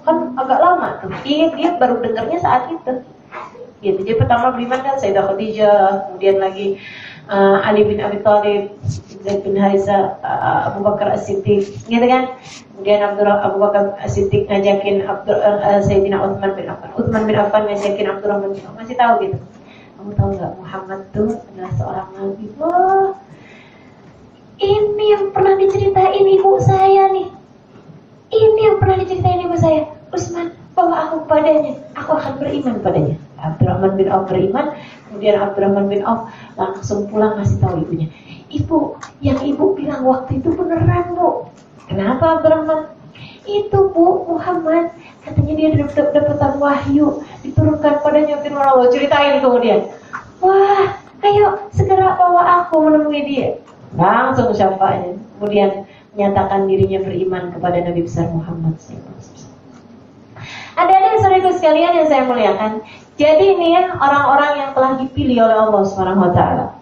S1: Kan agak lama tuh. Dia baru dengarnya saat itu. Gitu. Jadi pertama beriman kan Sayyidah Khadijah, kemudian lagi Ali bin Abi Thalib, Zaid bin Haritha, Abu Bakar As-Siddiq, gitu kan? Kemudian Abu Bakar As-Siddiq ngajakin Sayyidina Utsman bin Affan ngajakin Abdurrahman bin Auf. Masih tahu gitu. Kamu tahu nggak Muhammad tuh adalah seorang nabi? Wah, ini yang pernah diceritain ibu saya nih. Ini yang pernah diceritain ibu saya. Utsman, bawa aku kepadanya. Aku akan beriman padanya. Abdurrahman bin Auf beriman. Kemudian Abdurrahman bin Auf langsung pulang ngasih tahu ibunya. Ibu, yang ibu bilang waktu itu beneran bu. Kenapa Abdurrahman? Itu bu, Muhammad katanya dia dapat wahyu diturunkan padanya firman Allah. Ceritain kemudian. Wah, ayo segera bawa aku menemui dia. Langsung Syafa'nya. Kemudian menyatakan dirinya beriman kepada Nabi besar Muhammad SAW. Ada saudaraku sekalian yang saya muliakan. Jadi ini ya orang-orang yang telah dipilih oleh Allah Subhanahu wa taala.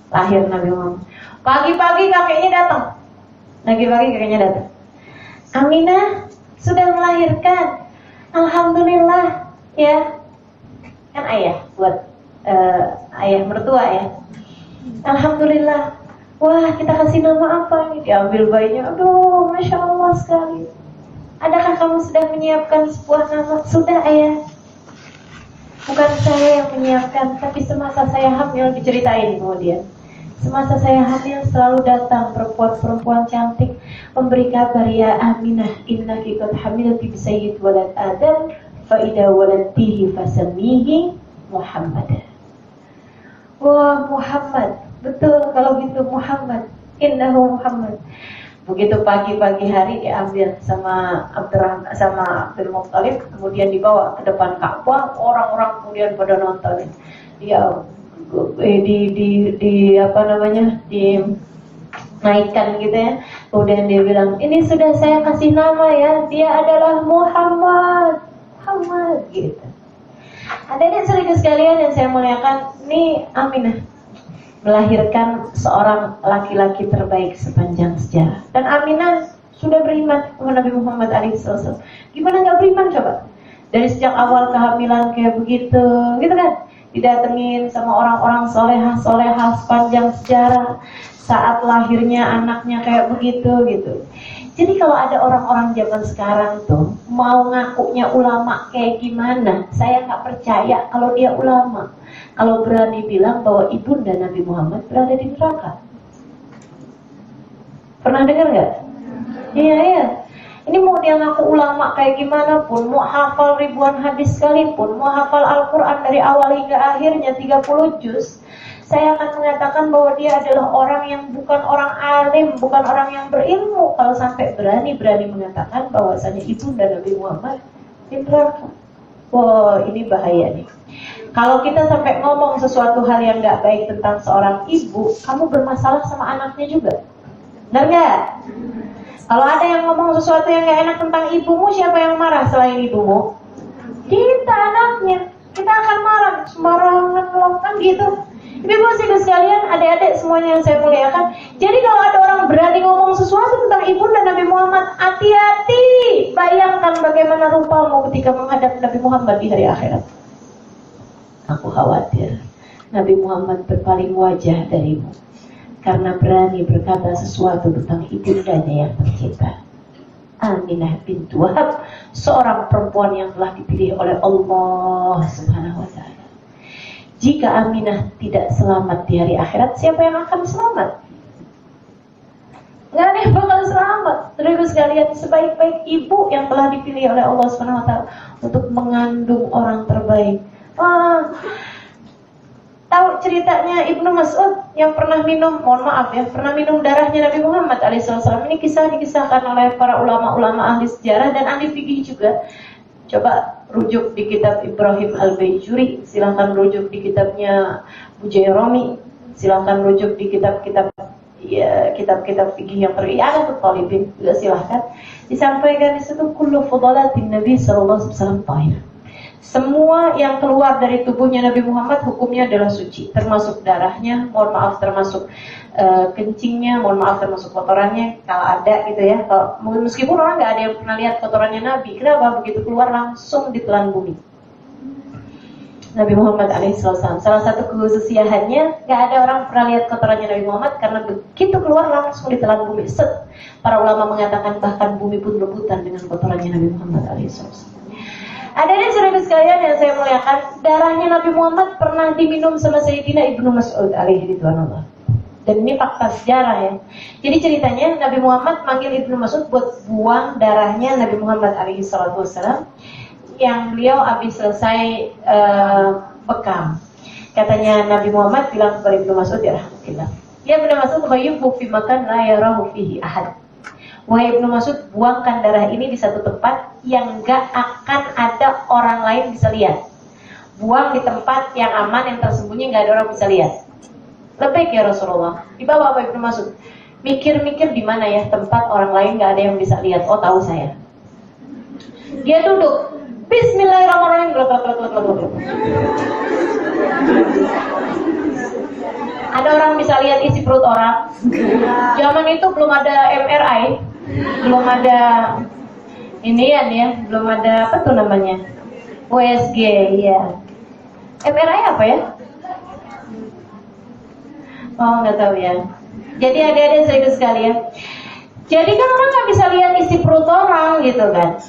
S1: Lahir Nabi Muhammad. Pagi-pagi kakeknya datang. Aminah sudah melahirkan. Alhamdulillah ya, kan ayah buat ayah mertua ya. Alhamdulillah, wah kita kasih nama apa nih? Diambil bayinya, aduh Masya Allah sekali. Adakah kamu sudah menyiapkan sebuah nama? Sudah ayah. Bukan saya yang menyiapkan, tapi semasa saya hamil, diceritain kemudian. Semasa saya hamil selalu datang perempuan-perempuan cantik memberi kabar, ya Aminah, innaki qad hamilti bi sayyid walad Adam, fa idza waladtihi fasamihi Muhammad. Wah Muhammad, betul kalau gitu Muhammad, innahu Muhammad. Begitu pagi-pagi hari diambil sama Abdul Muttalib, kemudian dibawa ke depan Ka'bah, orang-orang kemudian pada nonton. Dia dinaikkan gitu ya. Kemudian dia bilang, ini sudah saya kasih nama ya, dia adalah Muhammad gitu. Hadirin sekalian sekalian yang saya muliakan, ini Aminah melahirkan seorang laki-laki terbaik sepanjang sejarah. Dan Aminah sudah beriman kepada Nabi Muhammad SAW. Gimana nggak beriman coba? Dari sejak awal kehamilan kayak begitu, gitu kan? Didatengin sama orang-orang solehah sepanjang sejarah. Saat lahirnya anaknya kayak begitu gitu. Jadi kalau ada orang-orang zaman sekarang tuh mau ngakunya ulama kayak gimana, saya nggak percaya kalau dia ulama. Kalau berani bilang bahwa ibunda Nabi Muhammad berada di neraka. Pernah dengar nggak? Iya. Ini mau dia ngaku ulama kayak gimana pun, mau hafal ribuan hadis sekalipun, mau hafal Al-Quran dari awal hingga akhirnya 30 juz, saya akan mengatakan bahwa dia adalah orang yang bukan orang alim, bukan orang yang berilmu. Kalau sampai berani mengatakan bahwasanya ibunda Nabi Muhammad di neraka. Wah, ini bahaya nih. Kalau kita sampai ngomong sesuatu hal yang gak baik tentang seorang ibu, kamu bermasalah sama anaknya juga. Benar gak? Kalau ada yang ngomong sesuatu yang gak enak tentang ibumu, siapa yang marah selain ibumu? Kita anaknya. Kita akan marah, sembarangan kan gitu. Ibu-ibu sekalian, adik-adik semuanya yang saya muliakan. Jadi kalau ada orang berani ngomong sesuatu tentang ibunda Nabi Muhammad, hati-hati. Bayangkan bagaimana rupamu ketika menghadap Nabi Muhammad di hari akhirat. Aku khawatir Nabi Muhammad berpaling wajah darimu karena berani berkata sesuatu tentang ibundanya yang tercinta. Aminah bintu Wahab, seorang perempuan yang telah dipilih oleh Allah Subhanahu wa ta'ala. Jika Aminah tidak selamat di hari akhirat, siapa yang akan selamat? Nggak ada yang bakal selamat. Terus sekalian, sebaik-baik ibu yang telah dipilih oleh Allah Subhanahu wa ta'ala untuk mengandung orang terbaik. Tahu ceritanya Ibnu Mas'ud yang pernah minum, pernah minum darahnya Nabi Muhammad alaihissalam. Ini kisah dikisahkan oleh para ulama-ulama ahli sejarah dan ahli fikih juga. Coba rujuk di kitab Ibrahim Al-Baijuri, silahkan rujuk di kitabnya Bujairami, silahkan rujuk di kitab-kitab fikih yang ada tuh talibin juga silahkan. Disampaikan di situ kullu fudalatin Nabi sallallahu alaihi wasallam tahir. Semua yang keluar dari tubuhnya Nabi Muhammad hukumnya adalah suci, termasuk darahnya, termasuk kencingnya, termasuk kotorannya kalau ada gitu ya. Kalau meskipun orang nggak ada yang pernah lihat kotorannya Nabi, kenapa begitu keluar langsung ditelan bumi? Nabi Muhammad alaihissalam, salah satu kekhususiannya nggak ada orang pernah lihat kotorannya Nabi Muhammad karena begitu keluar langsung ditelan bumi. Para ulama mengatakan bahkan bumi pun rebutan dengan kotorannya Nabi Muhammad alaihissalam. Hadirin saudara sekalian yang saya muliakan, darahnya Nabi Muhammad pernah diminum sama Sayyidina Ibnu Mas'ud alaihi ridwanullah. Dan ini fakta sejarah ya. Jadi ceritanya Nabi Muhammad manggil Ibnu Mas'ud buat buang darahnya Nabi Muhammad alaihi salatu wassalam yang beliau habis selesai bekam. Katanya Nabi Muhammad bilang kepada Ibnu Mas'ud, ya rahmatullah, ya Ibnu Mas'ud, ghayyibhu fi makan la yarahu fihi ahad. Wahai Ibnu Mas'ud, buangkan darah ini di satu tempat yang gak akan ada orang lain bisa lihat. Buang di tempat yang aman, yang tersembunyi, gak ada orang bisa lihat. Lebih ya Rasulullah. Dibawa apa Ibnu Mas'ud? Mikir-mikir di mana ya tempat orang lain gak ada yang bisa lihat. Oh, tahu saya. Dia duduk. Bismillahirrahmanirrahim. Ada orang bisa lihat isi perut orang. Zaman itu belum ada MRI, belum ada Ini ya, belum ada apa tuh namanya? USG ya. MRI apa ya? Oh nggak tahu ya. Jadi adik-adik serius sekali ya. Jadi kan orang nggak bisa lihat isi perut orang gitu kan.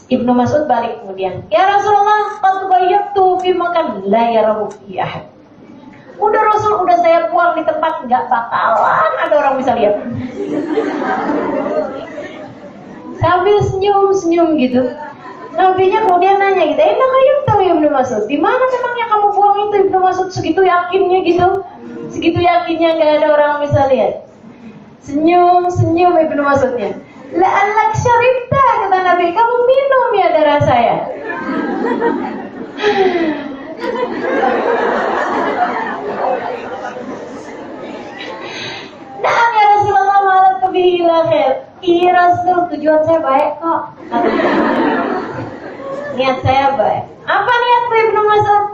S1: Ibnu Mas'ud balik kemudian, ya Rasulullah, qad bayyatu fi makan la yarahu ahad. Udah Rasul, udah saya buang di tempat nggak bakalan ada orang bisa lihat. Sambil senyum-senyum gitu. Nabinya kemudian nanya gitu, enak yang tahu ya Ibnu Mas'ud, di mana memangnya kamu buang itu Ibnu Mas'ud, segitu yakinnya gitu, segitu yakinnya nggak ada orang bisa lihat. Senyum Ibnu Mas'udnya. La'allak syaribta, kata Nabi, kamu minum ya darah saya. Nah ya Rasulullah, malah kebihilah khair. Iya Rasul, tujuan saya baik kok. Niat saya baik. Apa niatmu Ibnu Mas'ud?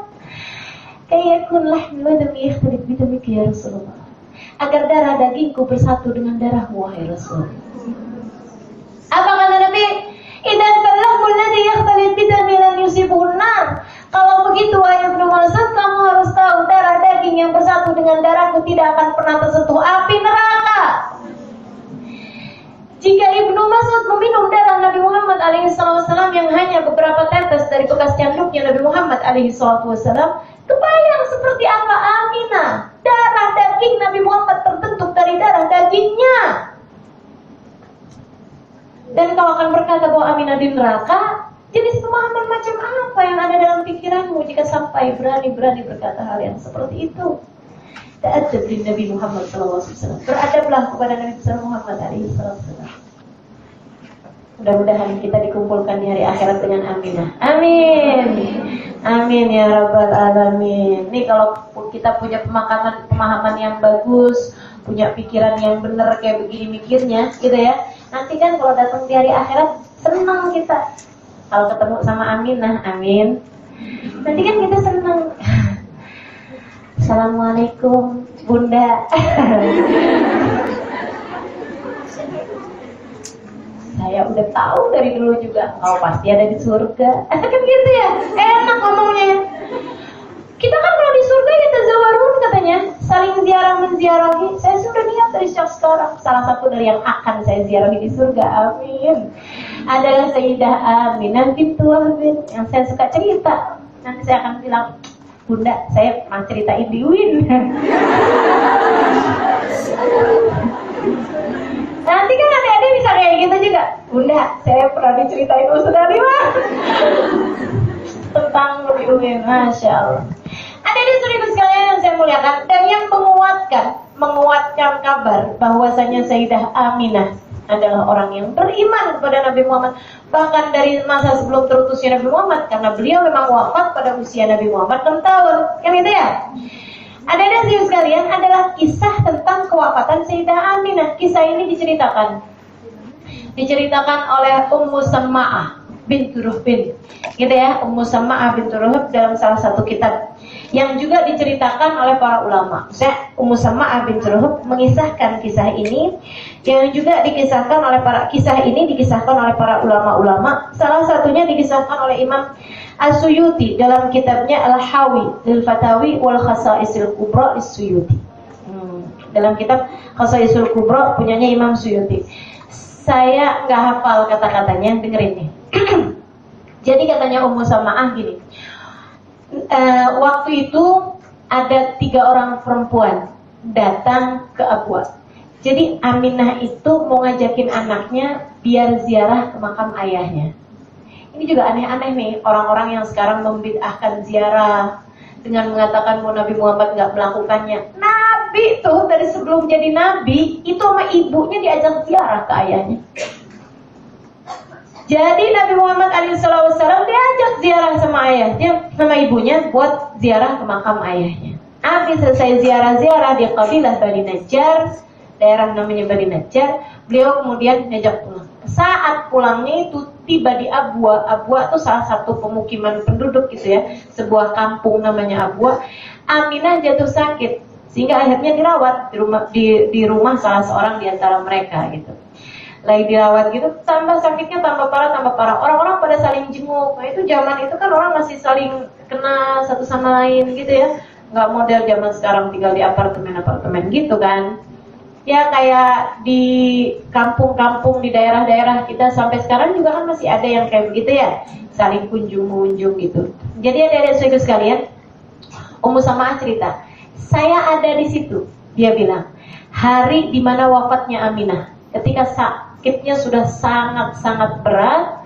S1: Kayakunlah demi ikhtilaf bidamika ya Rasulullah, agar darah dagingku bersatu dengan darahmu wahai Rasul. Apa kata Nabi? Idan kallahu alladhi yakhtalif bidami lan yusibuhun nar. Kalau begitu wahai Ibnu Mas'ud, kamu harus tahu darah daging yang bersatu dengan darahku tidak akan pernah tersentuh api neraka. Jika Ibnu Mas'ud meminum darah Nabi Muhammad SAW yang hanya beberapa tetes dari bekas canduknya Nabi Muhammad SAW, kebayang seperti apa Aminah. Darah daging Nabi Muhammad terbentuk dari darah dagingnya. Dan kau akan berkata bahwa Aminah di neraka. Jenis pemahaman macam apa yang ada dalam pikiranmu jika sampai berani-berani berkata hal yang seperti itu? Ta'adab di Nabi Muhammad SAW. Beradablah kepada Nabi Muhammad SAW. Mudah-mudahan kita dikumpulkan di hari akhirat dengan Aminah. Amin. Amin ya Rabbal Alamin. Nih kalau kita punya pemahaman yang bagus, punya pikiran yang benar kayak begini mikirnya, gitu ya. Nanti kan kalau datang di hari akhirat senang kita. Kalau ketemu sama Aminah, amin. Nanti kan kita senang. Assalamualaikum Bunda. Saya udah tahu dari dulu juga, kau pasti ada di surga. Kan gitu ya, enak ngomongnya. Kita kan kalau di surga ya tazawarun katanya, saling ziarah menziarahi. Saya sudah niat dari sekarang. Salah satu dari yang akan saya ziarahi di surga, amin, adalah Sayyidah Aminah bintu Wahb yang saya suka cerita. Nanti saya akan bilang, Bunda, saya pernah ceritain di UIN. Nanti kan adik-adik bisa kayak gitu juga. Bunda, saya pernah diceritain Ustaz Rimah tentang di UIN, Masya Allah. Adik-adik saudara sekalian yang saya muliakan, dan yang menguatkan kabar bahwasanya Sayyidah Aminah adalah orang yang beriman kepada Nabi Muhammad, bahkan dari masa sebelum terutusnya Nabi Muhammad, karena beliau memang wafat pada usia Nabi Muhammad 6 tahun, kan gitu ya. Ada saudara sekalian adalah kisah tentang kewafatan Sayyidah Aminah. Kisah ini diceritakan oleh Ummu Samma'ah bintu Ruhbin, gitu ya, Ummu Samma'ah bintu Ruhb dalam salah satu kitab, yang juga diceritakan oleh para ulama. Ummu Samma'ah bintu Ruhb mengisahkan kisah ini, yang juga dikisahkan oleh para ulama-ulama. Salah satunya dikisahkan oleh Imam As-Suyuti dalam kitabnya Al-Hawi lil Fatawi wal Khasa'isul Kubra As-Suyuti. Dalam kitab Khasa'isul Kubra punyanya Imam Suyuti. Saya nggak hafal kata-katanya, dengerin nih. Jadi katanya Ummu Samma'ah gini. Waktu itu ada 3 orang perempuan datang ke Abwa. Jadi Aminah itu mau ngajakin anaknya biar ziarah ke makam ayahnya. Ini juga aneh-aneh nih, orang-orang yang sekarang membid'ahkan ziarah dengan mengatakan bahwa Nabi Muhammad nggak melakukannya. Nabi tuh dari sebelum jadi Nabi itu sama ibunya diajak ziarah ke ayahnya. Jadi Nabi Muhammad SAW diajak ziarah sama ayahnya, sama ibunya buat ziarah ke makam ayahnya. Habis selesai ziarah-ziarah di kabilah Bani Najjar, daerah namanya Bani Najjar, beliau kemudian diajak pulang. Saat pulangnya itu tiba di Abwa. Abwa itu salah satu pemukiman penduduk gitu ya, sebuah kampung namanya Abwa. Aminah jatuh sakit sehingga akhirnya dirawat di rumah salah seorang di antara mereka gitu. lagi dirawat gitu, tambah sakitnya tambah parah. Orang-orang pada saling jenguk. Nah itu zaman itu kan orang masih saling kenal satu sama lain gitu ya, nggak model zaman sekarang tinggal di apartemen gitu kan. Ya kayak di kampung-kampung di daerah-daerah kita sampai sekarang juga kan masih ada yang kayak begitu ya, saling kunjung-kunjung gitu. Jadi adik-adik sekalian, Ummu Sama'ah cerita, saya ada di situ. Dia bilang, hari dimana wafatnya Aminah, ketika sakitnya sudah sangat-sangat berat,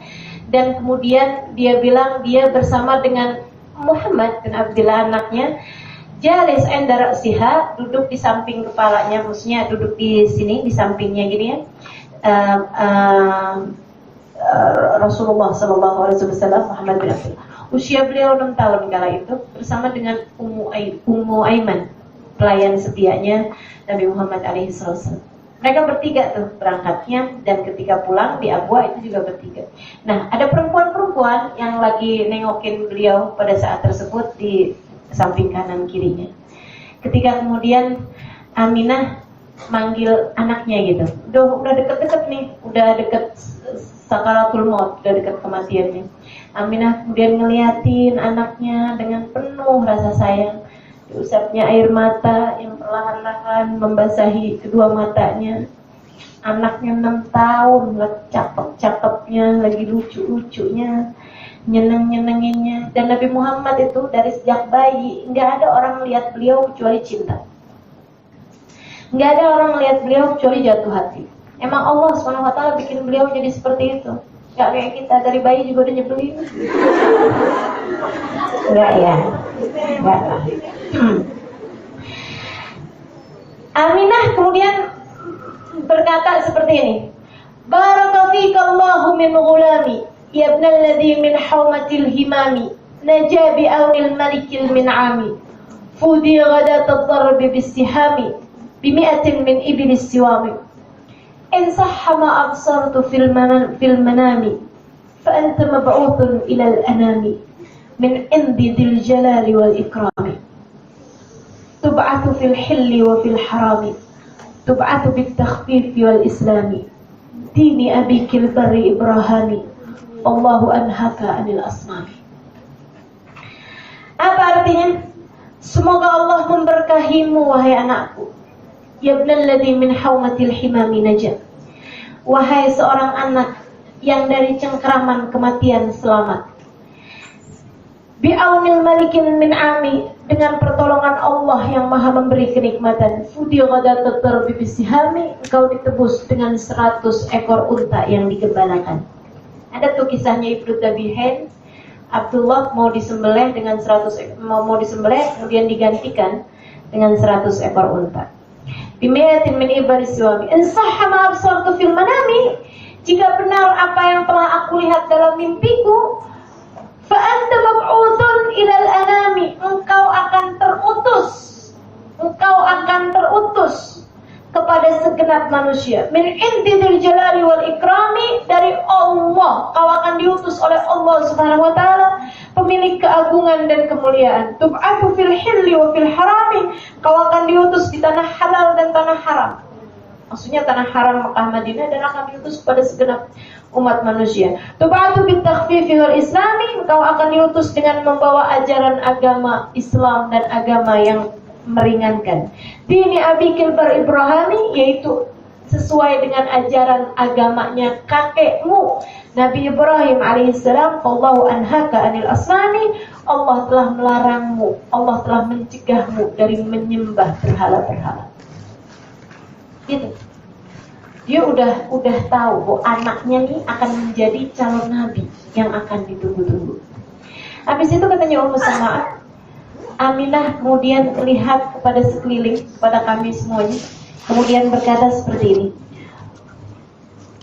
S1: dan kemudian dia bilang dia bersama dengan Muhammad bin Abdullah anaknya, jalis endar siha, duduk di samping kepalanya, maksudnya duduk di sini di sampingnya gini ya. Rasulullah Sallallahu Alaihi Wasallam Muhammad bin Abdullah. Usia beliau 6 tahun kala itu, bersama dengan Ummu Aiman, pelayan setianya Nabi Muhammad alaihi wasallam. Mereka bertiga tuh berangkatnya, dan ketika pulang di Abwa itu juga bertiga. Nah, ada perempuan-perempuan yang lagi nengokin beliau pada saat tersebut di samping kanan kirinya. Ketika kemudian Aminah manggil anaknya gitu, udah deket-deket nih, udah deket sakaratul maut, udah deket kematiannya. Aminah kemudian ngeliatin anaknya dengan penuh rasa sayang. Diusapnya air mata yang perlahan-lahan membasahi kedua matanya. Anaknya 6 tahun, cakep-cakepnya, lagi lucu-lucunya, nyeneng-nyenenginnya. Dan Nabi Muhammad itu dari sejak bayi nggak ada orang lihat beliau kecuali cinta, nggak ada orang lihat beliau kecuali jatuh hati. Emang Allah SWT bikin beliau jadi seperti itu. Nggak kayak kita, dari bayi juga udah nyebelin. Enggak ya, enggak. Aminah kemudian berkata seperti ini, Barakafikallahu min ghulami yabnalladhi min hawmatil himami naja bi'awnil malikil min'ami fudi ghadat ad-darbi bisihami bimi'atin min ibilis siwami in sahha ma absartu fil manami fa anta mab'uthun ila al-anami min indi dhil jalali wal ikrami tub'athu fil hilli wa fil harami tub'athu bit takhfifi wal islami dini abikil bari ibrahami Allahu anhaka anil asnami. Apa artinya? Semoga Allah memberkahimu wahai anakku. Yabnalladhi min haumatil himami najah. Wahai seorang anak yang dari cengkeraman kematian selamat. Bi'aunil malikin min ami, dengan pertolongan Allah yang maha memberi kenikmatan. Fudi ghadatat darbi bisihami, engkau ditebus dengan 100 ekor unta yang digembalakan. Ada tuh kisahnya Ibnu Tabihin, Abdullah mau disembelih dengan 100 mau disembelih kemudian digantikan dengan 100 ekor unta. Bimiatin min ibaris suami. In sahha ma absartu fil manami, jika benar apa yang telah aku lihat dalam mimpiku, fa anta mab'utsun ilal anami, engkau akan terutus kepada segenap manusia. Min indil jalali wal ikrami, dari Allah kau akan diutus oleh Allah Subhanahu wa taala, pemilik keagungan dan kemuliaan. Tub'atu fil hilli wa fil harami, kau akan diutus di tanah halal dan tanah haram. Maksudnya tanah haram Mekah Madinah, dan akan diutus pada segenap umat manusia. Tub'atu bit takhfifi wal islami, kau akan diutus dengan membawa ajaran agama Islam dan agama yang meringankan. Dini abikil bar Ibrahimi, yaitu sesuai dengan ajaran agamanya kakekmu Nabi Ibrahim alaihissalam. Allahu anhaka anil asnami, Allah telah melarangmu, Allah telah mencegahmu dari menyembah berhala-berhala. Gitu. Dia udah tahu bahwa anaknya nih akan menjadi calon nabi yang akan ditunggu-tunggu. Habis itu katanya Ummu Sama'ah, Aminah kemudian melihat kepada sekeliling, kepada kami semuanya, kemudian berkata seperti ini,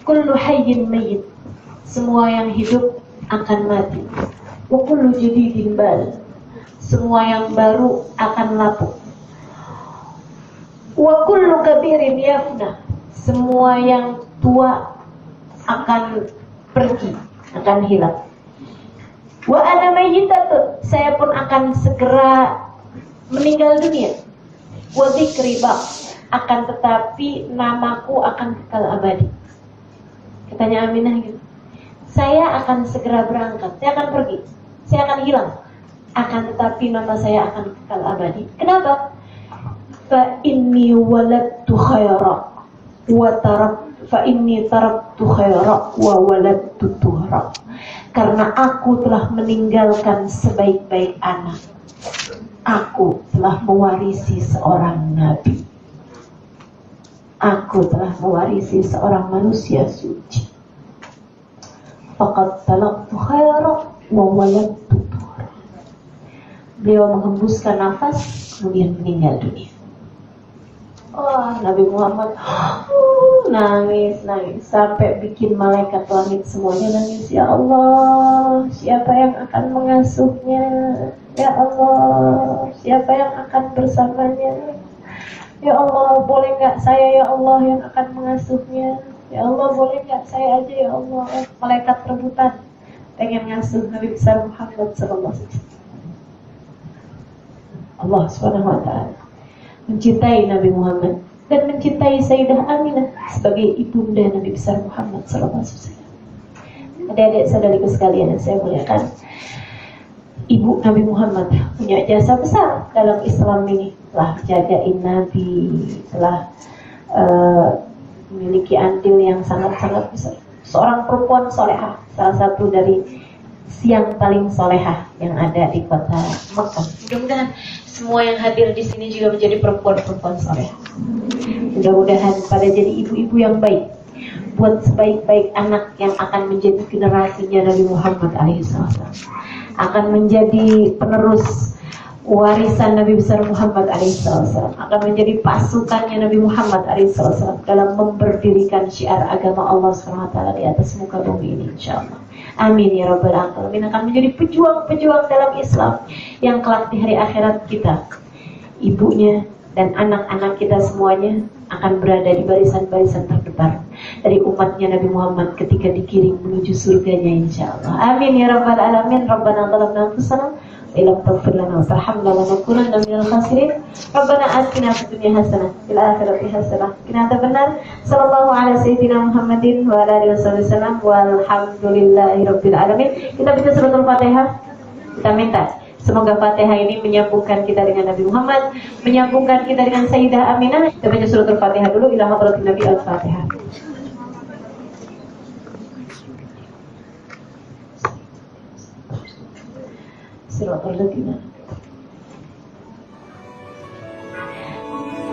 S1: kullu hayyin mayyit, semua yang hidup akan mati. Wa kullu jadidin bal, semua yang baru akan lapuk. Wa kullu kabirin yafna, semua yang tua akan pergi, akan hilang. Wa ana mayyitatun, saya pun akan segera meninggal dunia. Wa dzikri baq, akan tetapi namaku akan kekal abadi. Katanya Aminah gitu, saya akan segera berangkat, saya akan pergi, saya akan hilang, akan tetapi nama saya akan kekal abadi. Kenapa? Fa inni waladtu khaira wa taraktu khaira wa waladtu tuhra. Karena aku telah meninggalkan sebaik-baik anak, aku telah mewarisi seorang nabi, aku telah mewarisi seorang manusia suci. Faqad talaqtu khaira wa waladtu tuhra. Beliau menghembuskan nafas, kemudian meninggal dunia. Oh, Nabi Muhammad nangis sampai bikin malaikat langit semuanya nangis. Ya Allah, siapa yang akan mengasuhnya? Ya Allah, siapa yang akan bersamanya? Ya Allah, boleh nggak saya ya Allah yang akan mengasuhnya? Ya Allah, boleh nggak saya aja ya Allah? Malaikat rebutan pengen ngasuh Nabi besar Muhammad sallallahu alaihi wasallam. Allah Subhanahu wa taala mencintai Nabi Muhammad dan mencintai Sayyidah Aminah sebagai ibunda Nabi besar Muhammad sallallahu alaihi wasallam. Adik-adik saudariku sekalian yang saya muliakan, ibu Nabi Muhammad punya jasa besar dalam Islam ini. Telah jagain Nabi, telah memiliki andil yang sangat-sangat besar. Seorang perempuan solehah, salah satu dari siang paling solehah yang ada di kota Mekah. Mudah-mudahan semua yang hadir di sini juga menjadi perempuan-perempuan soleh. Mudah-mudahan pada jadi ibu-ibu yang baik, buat sebaik-baik anak yang akan menjadi generasinya Nabi Muhammad alaihissalam, akan menjadi penerus warisan Nabi besar Muhammad alaihissalam, akan menjadi pasukannya Nabi Muhammad alaihissalam dalam memberdirikan syiar agama Allah SWT di atas muka bumi ini, insyaallah. Amin ya rabbal alamin. Akan menjadi pejuang-pejuang dalam Islam yang kelak di hari akhirat kita, ibunya dan anak-anak kita semuanya akan berada di barisan-barisan terdepan dari umatnya Nabi Muhammad ketika dikirim menuju surganya, insyaallah. Amin ya rabbal alamin. Rabbana zalamna anfusana ilam taghfir lana wa tarhamna lanakunanna minal khasirin. Rabbana atina fid dunya hasanah fil akhirati hasanah wa qina adzabannar. Sallallahu ala sayyidina Muhammadin wa ala alihi wasallam walhamdulillahi rabbil alamin. Kita baca suratul Fatihah. Kita minta semoga Fatihah ini menyambungkan kita dengan Nabi Muhammad, menyambungkan kita dengan Sayyidah Aminah. Kita baca suratul Fatihah dulu. Ila hadratin Nabi al-Fatihah. Siratal ladzina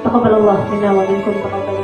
S1: taqabbalallahu minna wa minkum taqabbal